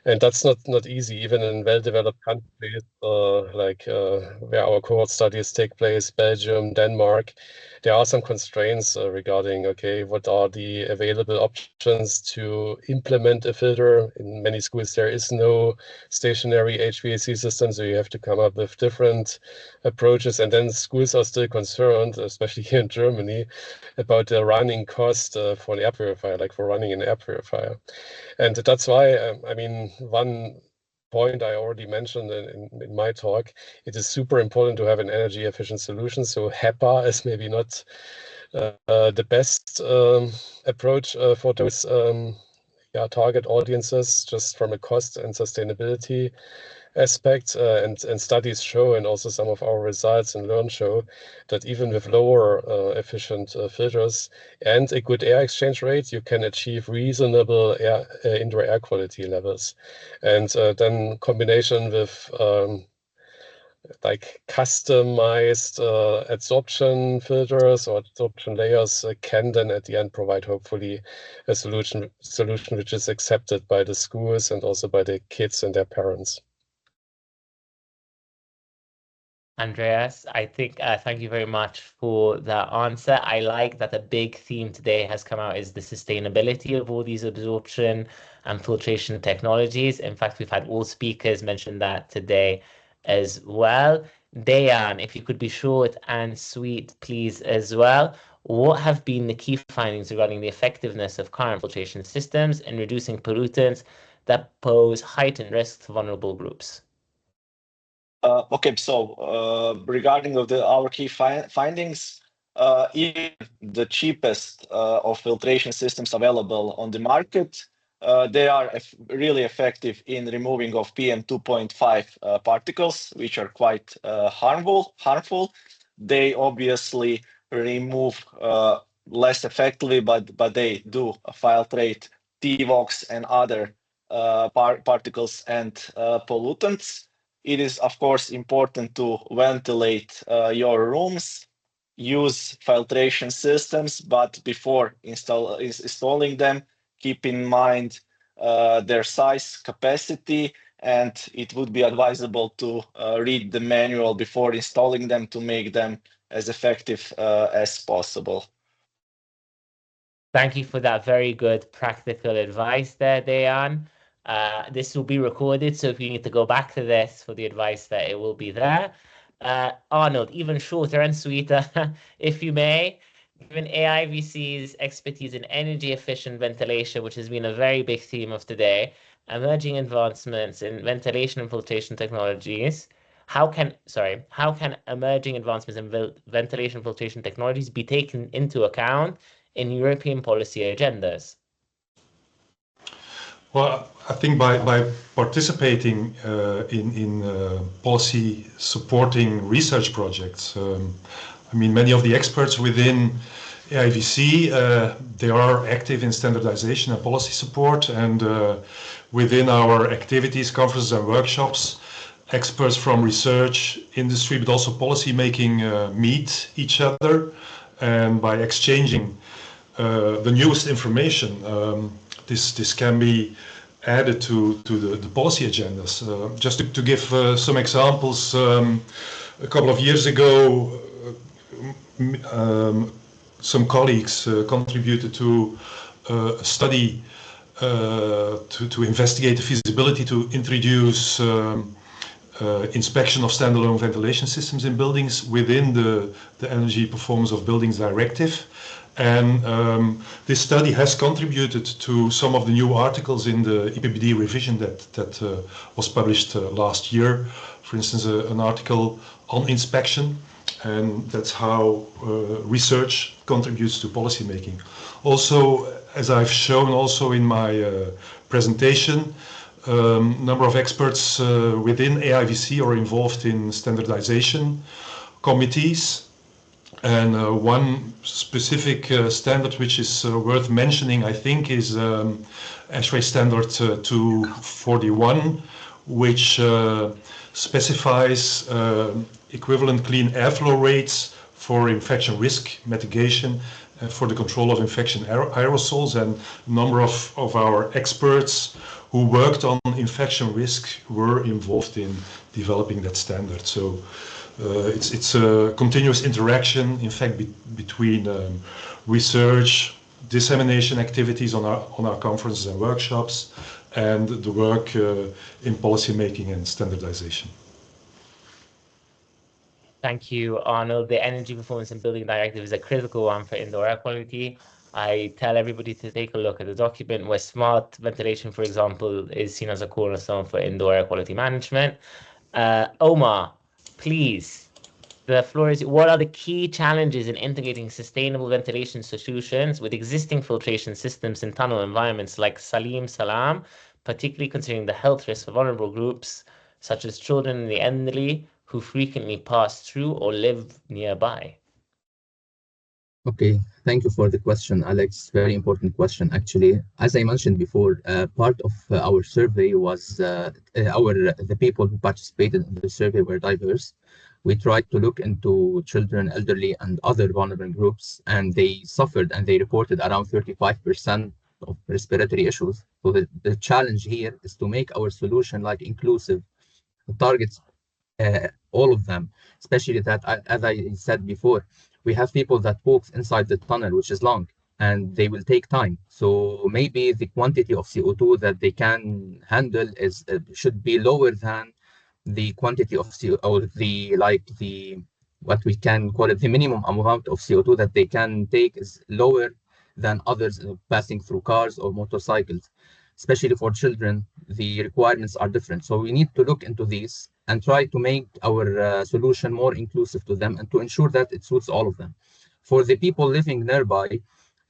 And that's not easy, even in well-developed countries where our cohort studies take place, Belgium, Denmark. There are some constraints regarding, okay, what are the available options to implement a filter? In many schools, there is no stationary HVAC system, so you have to come up with different approaches. And then schools are still concerned, especially here in Germany, about the running cost for an air purifier, like for running an air purifier. And that's why, I mean, one point I already mentioned in my talk, it is super important to have an energy efficient solution. So HEPA is maybe not the best approach for those target audiences, just from a cost and sustainability aspect. And studies show, and also some of our results in LEARN show, that even with lower efficient filters and a good air exchange rate, you can achieve reasonable indoor air quality levels. And then combination with like customized adsorption filters or adsorption layers can then at the end provide hopefully a solution which is accepted by the schools and also by the kids and their parents. Andreas, I think thank you very much for that answer. I like that a big theme today has come out is the sustainability of all these absorption and filtration technologies. In fact, we've had all speakers mention that today as well. Dayan, if you could be short and sweet, please, as well. What have been the key findings regarding the effectiveness of current filtration systems in reducing pollutants that pose heightened risks to vulnerable groups? Okay, so regarding our key findings, even the cheapest of filtration systems available on the market, they are really effective in removing of PM 2.5 particles, which are quite harmful. They obviously remove less effectively, but they do filtrate TVOx and other particles and pollutants. It is, of course, important to ventilate your rooms, use filtration systems, but before installing them, keep in mind their size, capacity, and it would be advisable to read the manual before installing them to make them as effective as possible. Thank you for that very good practical advice there, Dayan. This will be recorded, so if you need to go back to this for the advice, that it will be there. Arnold, even shorter and sweeter, if you may, given AIVC's expertise in energy efficient ventilation, which has been a very big theme of today, emerging advancements in ventilation and filtration technologies, how can emerging advancements in ventilation filtration technologies be taken into account in European policy agendas? Well, I think by participating in policy supporting research projects, I mean, many of the experts within AIVC, they are active in standardization and policy support, and within our activities, conferences and workshops, experts from research, industry, but also policy making meet each other, and by exchanging the newest information, this can be added to the policy agendas. Just to give some examples, a couple of years ago, some colleagues contributed to a study to investigate the feasibility to introduce inspection of standalone ventilation systems in buildings within the Energy Performance of Buildings Directive. And this study has contributed to some of the new articles in the EPBD revision that was published last year. For instance, an article on inspection, and that's how research contributes to policy making. Also, as I've shown also in my presentation, number of experts within AIVC are involved in standardization committees. And one specific standard which is worth mentioning, I think, is ASHRAE Standard 241, which specifies equivalent clean airflow rates for infection risk mitigation for the control of infection aerosols. And a number of our experts who worked on infection risk were involved in developing that standard. So it's a continuous interaction, in fact, between research, dissemination activities on our conferences and workshops, and the work in policy making and standardization. Thank you, Arnold. The Energy Performance and Building Directive is a critical one for indoor air quality. I tell everybody to take a look at the document where smart ventilation, for example, is seen as a cornerstone for indoor air quality management. Omar, please, the floor is. What are the key challenges in integrating sustainable ventilation solutions with existing filtration systems in tunnel environments like Salim Salam, particularly considering the health risks for vulnerable groups such as children and the elderly who frequently pass through or live nearby? Okay, thank you for the question, Alex. Very important question, actually. As I mentioned before, part of our survey was the people who participated in the survey were diverse. We tried to look into children, elderly, and other vulnerable groups, and they suffered and they reported around 35% of respiratory issues. So the challenge here is to make our solution like inclusive, targets all of them, especially that, as I said before, we have people that walk inside the tunnel, which is long, and they will take time. So maybe the quantity of CO2 that they can handle is should be lower than the quantity of CO2, or what we can call it, the minimum amount of CO2 that they can take is lower than others passing through cars or motorcycles. Especially for children, the requirements are different. So we need to look into these and try to make our solution more inclusive to them and to ensure that it suits all of them. For the people living nearby,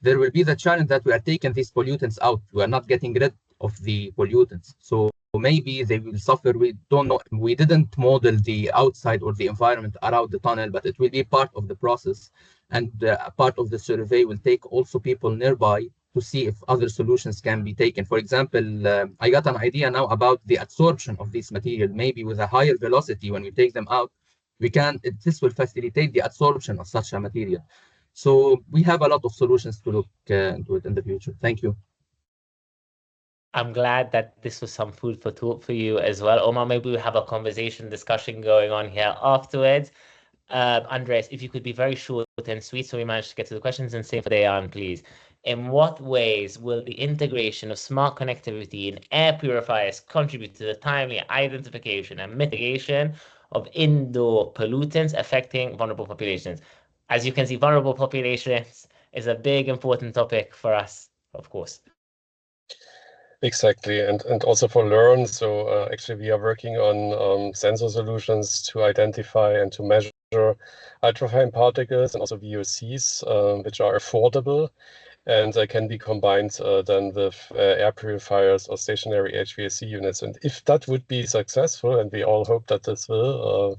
there will be the challenge that we are taking these pollutants out. We are not getting rid of the pollutants. So maybe they will suffer. We don't know. We didn't model the outside or the environment around the tunnel, but it will be part of the process. And part of the survey will take also people nearby to see if other solutions can be taken. For example, I got an idea now about the absorption of this material. Maybe with a higher velocity, when we take them out, this will facilitate the absorption of such a material. So we have a lot of solutions to look into it in the future. Thank you. I'm glad that this was some food for thought for you as well. Omar, maybe we have a discussion going on here afterwards. Andres, if you could be very short and sweet so we manage to get to the questions, and same for Dayan, please. In what ways will the integration of smart connectivity in air purifiers contribute to the timely identification and mitigation of indoor pollutants affecting vulnerable populations? As you can see, vulnerable populations is a big, important topic for us, of course. Exactly, and also for LEARN. So actually, we are working on sensor solutions to identify and to measure ultrafine particles and also VOCs, which are affordable and can be combined then with air purifiers or stationary HVAC units. And if that would be successful, and we all hope that this will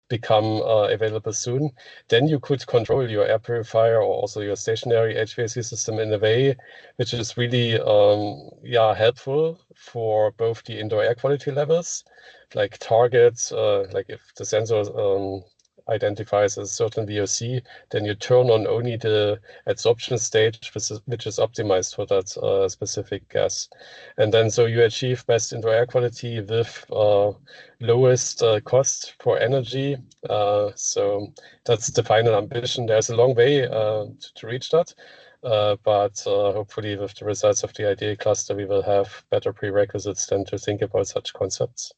become available soon, then you could control your air purifier or also your stationary HVAC system in a way which is really helpful for both the indoor air quality levels, like targets, like if the sensor identifies a certain VOC, then you turn on only the adsorption stage, which is optimized for that specific gas. And then so you achieve best indoor air quality with lowest cost for energy. So that's the final ambition. There's a long way to reach that. But hopefully with the results of the IDEA cluster, we will have better prerequisites than to think about such concepts.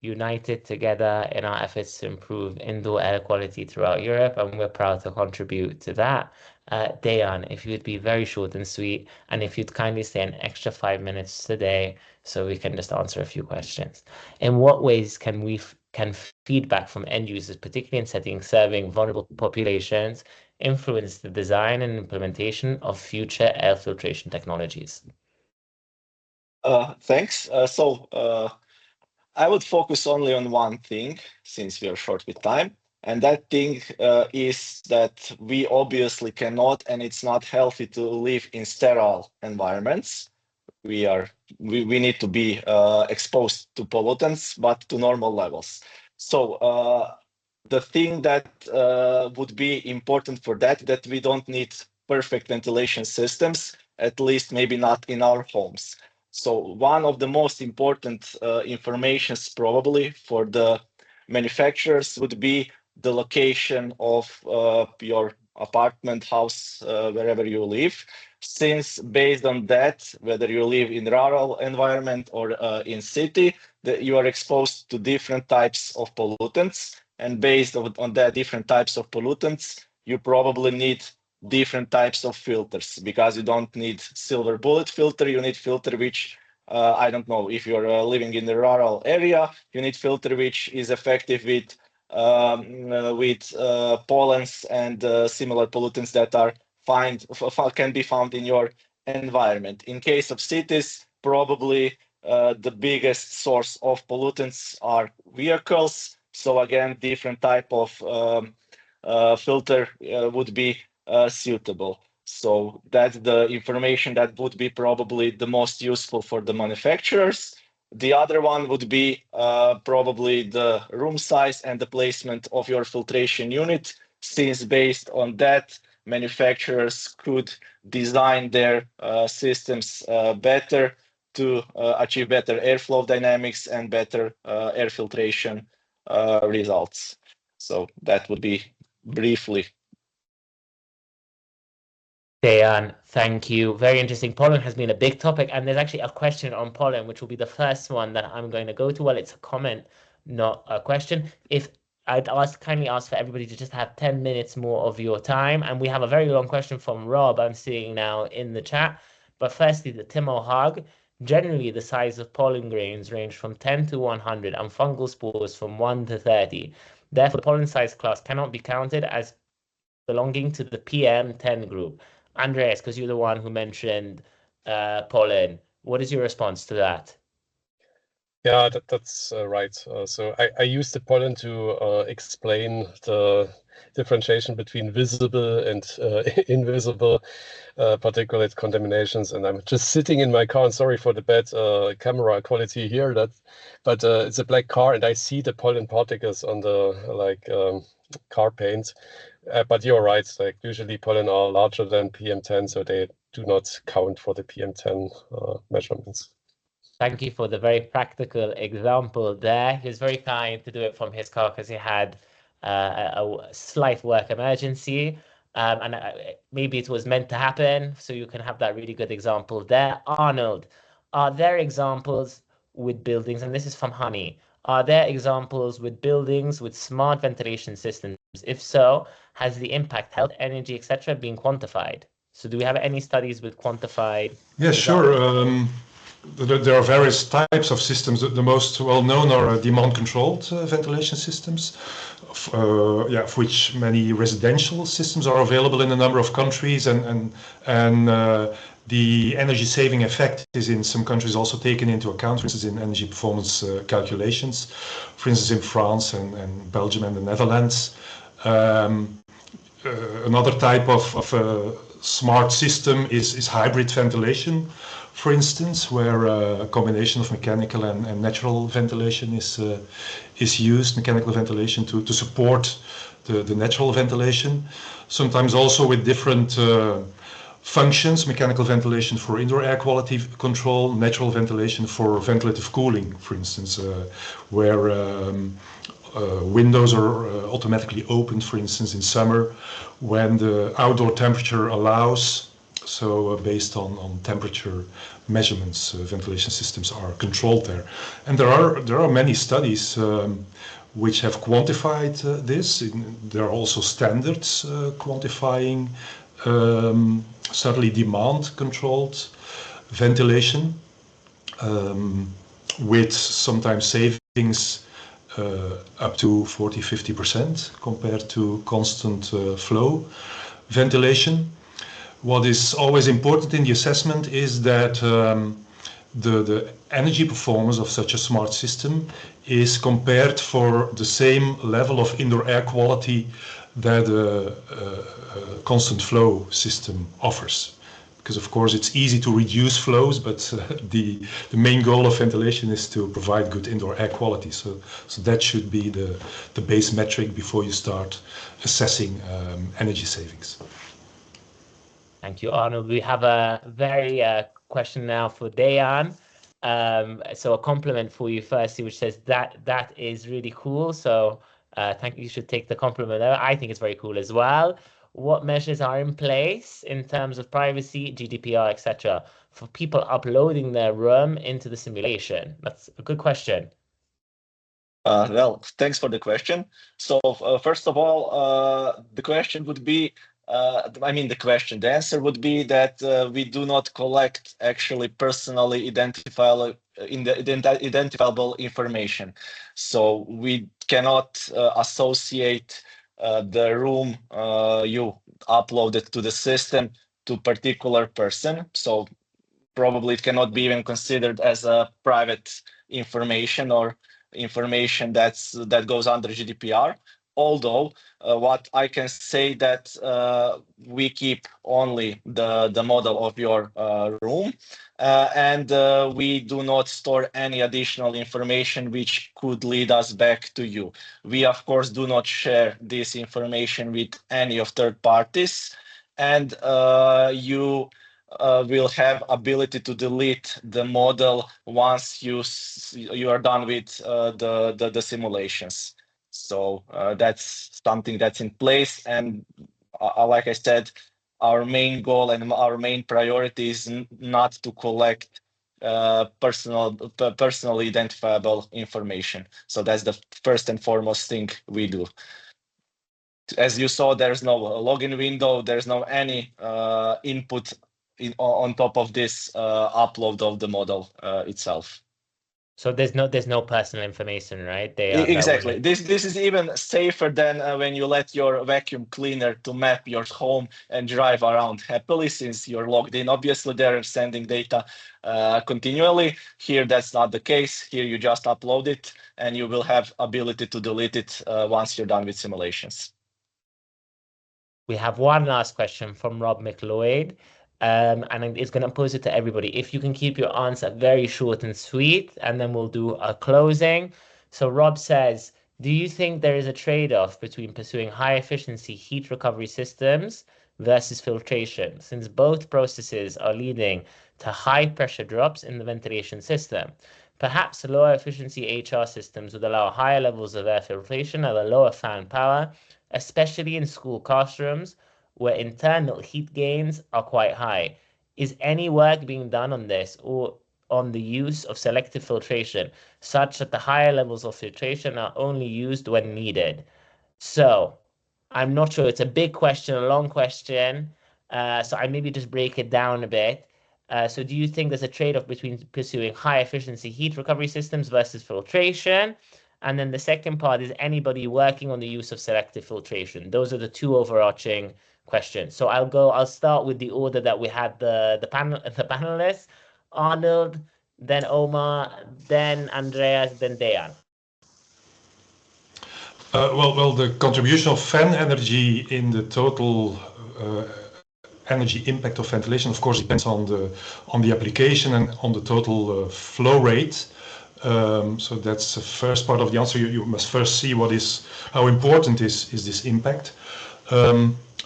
United together in our efforts to improve indoor air quality throughout Europe, and we're proud to contribute to that. Dejan, if you'd be very short and sweet, and if you'd kindly stay an extra 5 minutes today so we can just answer a few questions. In what ways can feedback from end users, particularly in settings serving vulnerable populations, influence the design and implementation of future air filtration technologies? Thanks. I would focus only on one thing, since we are short with time. And that thing is that we obviously cannot, and it's not healthy to live in sterile environments. We need to be exposed to pollutants, but to normal levels. So the thing that would be important for that we don't need perfect ventilation systems, at least maybe not in our homes. So one of the most important informations probably for the manufacturers would be the location of your apartment, house, wherever you live, since based on that, whether you live in rural environment or in city, that you are exposed to different types of pollutants. And based on that different types of pollutants, you probably need different types of filters, because you don't need silver bullet filter, you need filter which, I don't know, if you're living in the rural area, you need filter which is effective with pollens and similar pollutants that are can be found in your environment. In case of cities, probably the biggest source of pollutants are vehicles. So again, different type of filter would be suitable. So that's the information that would be probably the most useful for the manufacturers. The other one would be probably the room size and the placement of your filtration unit, since based on that, manufacturers could design their systems better to achieve better airflow dynamics and better air filtration results. So that would be briefly. Dejan, thank you. Very interesting. Pollen has been a big topic, and there's actually a question on pollen, which will be the first one that I'm going to go to. Well, it's a comment, not a question. If I'd kindly ask for everybody to just have 10 minutes more of your time. And we have a very long question from Rob I'm seeing now in the chat. But firstly, the Timo Haag. Generally, the size of pollen grains range from 10 to 100 and fungal spores from 1 to 30. Therefore, the pollen size class cannot be counted as belonging to the PM10 group. Andreas, because you're the one who mentioned pollen, what is your response to that? Yeah, that's right. So I use the pollen to explain the differentiation between visible and invisible particulate contaminations. And I'm just sitting in my car, and sorry for the bad camera quality here. But it's a black car, and I see the pollen particles on the car paint. But you're right. Like usually pollen are larger than PM10, so they do not count for the PM10 measurements. Thank you for the very practical example there. He was very kind to do it from his car because he had a slight work emergency. And maybe it was meant to happen, so you can have that really good example there. Arnold, are there examples with buildings, and this is from Honey, are there examples with buildings with smart ventilation systems? If so, has the impact, health, energy, etc. been quantified? So do we have any studies with quantified? Yeah, sure. There are various types of systems. The most well-known are demand-controlled ventilation systems, of which many residential systems are available in a number of countries, and the energy-saving effect is in some countries also taken into account, for instance, in energy performance calculations, for instance, in France and Belgium and the Netherlands. Another type of smart system is hybrid ventilation, for instance, where a combination of mechanical and natural ventilation is used, mechanical ventilation to support the natural ventilation. Sometimes also with different functions, mechanical ventilation for indoor air quality control, natural ventilation for ventilative cooling, for instance, where windows are automatically opened, for instance, in summer when the outdoor temperature allows. So based on temperature measurements, ventilation systems are controlled there. And there are many studies which have quantified this. There are also standards quantifying certainly demand-controlled ventilation with sometimes savings up to 40–50% compared to constant flow ventilation. What is always important in the assessment is that the energy performance of such a smart system is compared for the same level of indoor air quality that a constant flow system offers. Because of course it's easy to reduce flows, but the main goal of ventilation is to provide good indoor air quality. So that should be the base metric before you start assessing energy savings. Thank you, Arnold. We have a very question now for Dejan. So a compliment for you firstly, which says that is really cool. So thank you. You should take the compliment there. I think it's very cool as well. What measures are in place in terms of privacy, GDPR, etc., for people uploading their room into the simulation? That's a good question. Well, thanks for the question. So first of all, the question would be, the answer would be that we do not collect actually personally identifiable information. So we cannot associate the room you uploaded to the system to particular person. So probably it cannot be even considered as a private information or information that goes under GDPR. Although what I can say that we keep only the model of your room, and we do not store any additional information which could lead us back to you. We of course do not share this information with any of third parties, and you will have ability to delete the model once you are done with the simulations. So that's something that's in place, and like I said, our main goal and our main priority is not to collect personally identifiable information. So that's the first and foremost thing we do. As you saw, there's no login window, there's no any input on top of this upload of the model itself. So there's no personal information, right? Exactly. This is even safer than when you let your vacuum cleaner to map your home and drive around happily, since you're logged in. Obviously, they're sending data continually. Here, that's not the case. Here, you just upload it, and you will have ability to delete it once you're done with simulations. We have one last question from Rob McLeod. And it's going to pose it to everybody. If you can keep your answer very short and sweet, and then we'll do a closing. So Rob says, do you think there is a trade-off between pursuing high efficiency heat recovery systems versus filtration, since both processes are leading to high pressure drops in the ventilation system? Perhaps lower efficiency HR systems would allow higher levels of air filtration at a lower fan power, especially in school classrooms, where internal heat gains are quite high. Is any work being done on this or on the use of selective filtration, such that the higher levels of filtration are only used when needed? So I'm not sure. It's a big question, a long question. So I maybe just break it down a bit. So do you think there's a trade-off between pursuing high efficiency heat recovery systems versus filtration? And then the second part is anybody working on the use of selective filtration? Those are the two overarching questions. So I'll start with the order that we had the panelists, Arnold, then Omar, then Andreas, then Dejan. Well, the contribution of fan energy in the total energy impact of ventilation, of course, depends on the application and on the total flow rate. So that's the first part of the answer. You must first see how important is this impact.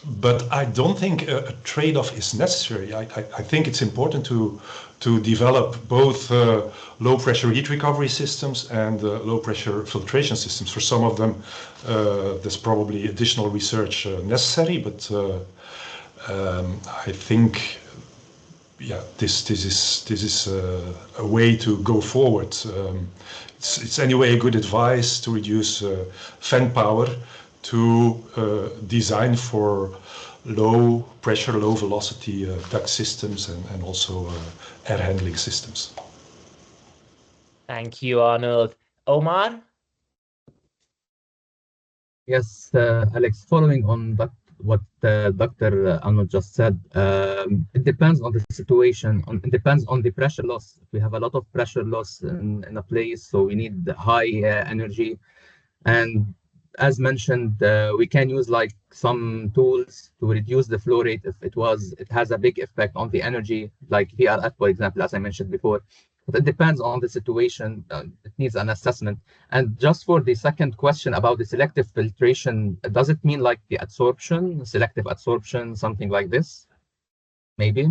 But I don't think a trade-off is necessary. I think it's important to develop both low pressure heat recovery systems and low pressure filtration systems. For some of them, there's probably additional research necessary, but I think, yeah, this is a way to go forward. It's anyway a good advice to reduce fan power, to design for low pressure, low velocity duct systems and also air handling systems. Thank you, Arnold. Omar? Yes, Alex, following on what Dr. Arnold just said, it depends on the situation, it depends on the pressure loss. We have a lot of pressure loss in a place, so we need high energy. And as mentioned, we can use like some tools to reduce the flow rate if it has a big effect on the energy, like VRF, for example, as I mentioned before. But it depends on the situation. It needs an assessment. And just for the second question about the selective filtration, does it mean like the absorption, selective absorption, something like this? Maybe.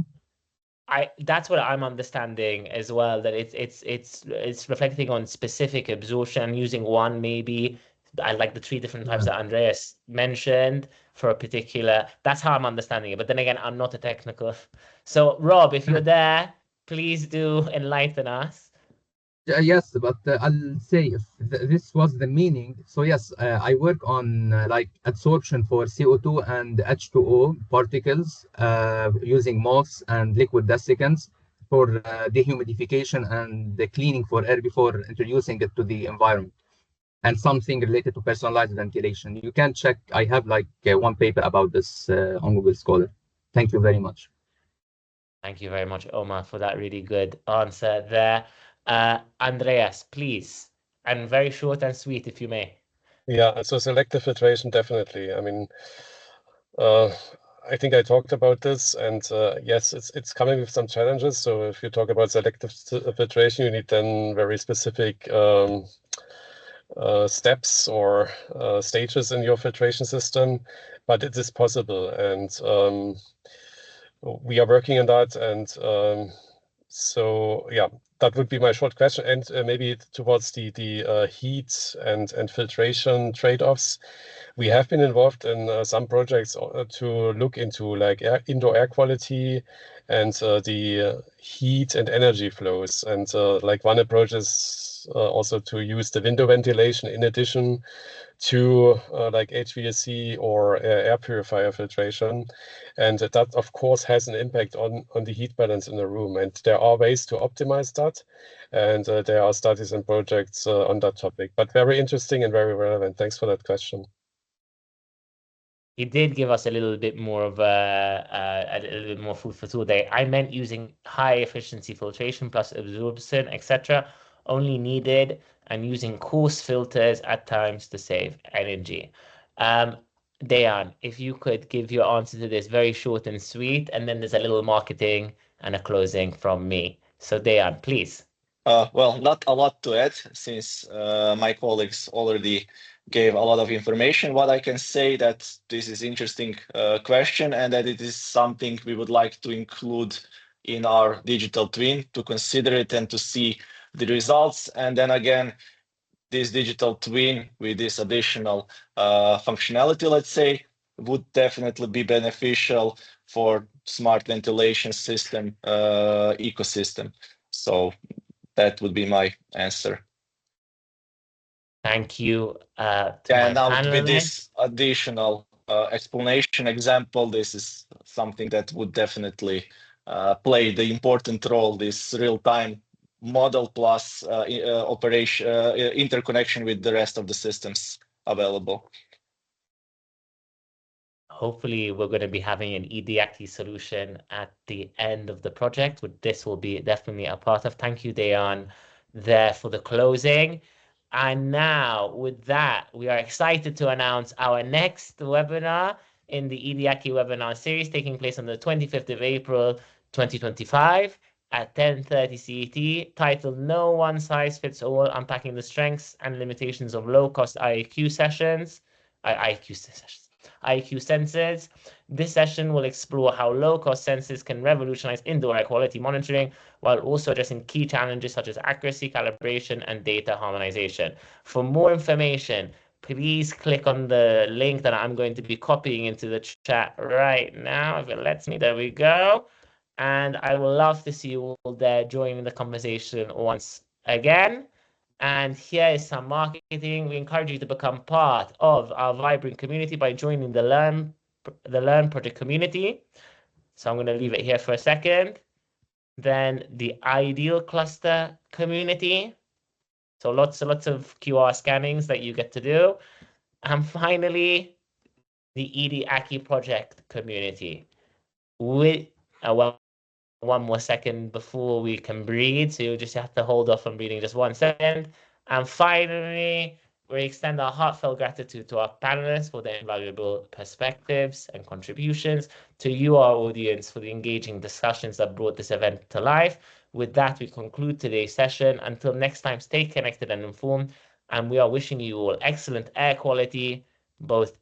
That's what I'm understanding as well, that it's reflecting on specific absorption, using one maybe. I like the 3 different types that Andreas mentioned for a particular. That's how I'm understanding it. But then again, I'm not a technical. So Rob, if you're there, please do enlighten us. Yes, but I'll say if this was the meaning. So yes, I work on like adsorption for CO2 and H2O particles using moths and liquid desiccants for dehumidification and the cleaning for air before introducing it to the environment, and something related to personalized ventilation. You can check. I have like one paper about this on Google Scholar. Thank you very much. Thank you very much, Omar, for that really good answer there. Andreas, please, and very short and sweet, if you may. Yeah, so selective filtration, definitely. I mean, I think I talked about this, and yes, it's coming with some challenges. So if you talk about selective filtration, you need then very specific steps or stages in your filtration system, but it is possible, and we are working on that. And so yeah, that would be my short question. And maybe towards the heat and filtration trade-offs, we have been involved in some projects to look into like indoor air quality and the heat and energy flows. And like one approach is also to use the window ventilation in addition to like HVAC or air purifier filtration. And that, of course, has an impact on the heat balance in the room. And there are ways to optimize that. And there are studies and projects on that topic. But very interesting and very relevant. Thanks for that question. He did give us a little bit more of a little bit more food for thought there. I meant using high efficiency filtration plus absorption, etc., only needed, and using coarse filters at times to save energy. Dejan, if you could give your answer to this very short and sweet, and then there's a little marketing and a closing from me. So Dejan, please. Well, not a lot to add since my colleagues already gave a lot of information. What I can say that this is interesting question, and that it is something we would like to include in our digital twin to consider it and to see the results. And then again, this digital twin with this additional functionality, let's say, would definitely be beneficial for smart ventilation system ecosystem. So that would be my answer. Thank you. And now with this additional explanation example, this is something that would definitely play the important role, this real-time model plus operation interconnection with the rest of the systems available. Hopefully, we're going to be having an EDIAQI solution at the end of the project, which this will be definitely a part of. Thank you, Dayan, there for the closing. And now, with that, we are excited to announce our next webinar in the EDIAQI webinar series, taking place on the 25th of April, 2025 at 10:30 CET, titled No One Size Fits All, Unpacking the Strengths and Limitations of Low-Cost IQ Sessions, IQ sensors. This session will explore how low-cost sensors can revolutionize indoor air quality monitoring while also addressing key challenges such as accuracy, calibration, and data harmonization. For more information, please click on the link that I'm going to be copying into the chat right now. If it lets me, there we go. And I would love to see you all there joining the conversation once again. And here is some marketing. We encourage you to become part of our vibrant community by joining the LEARN project community. So I'm going to leave it here for a second. Then the ideal cluster community. So lots of QR scannings that you get to do. And finally, the EDIAQI project community. With one more second before we can breathe. So you just have to hold off on breathing just 1 second. And finally, we extend our heartfelt gratitude to our panelists for their invaluable perspectives and contributions, to you, our audience, for the engaging discussions that brought this event to life. With that, we conclude today's session. Until next time, stay connected and informed. And we are wishing you all excellent air quality, both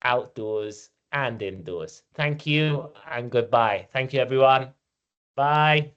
outdoors and indoors. Thank you and goodbye. Thank you, everyone. Bye.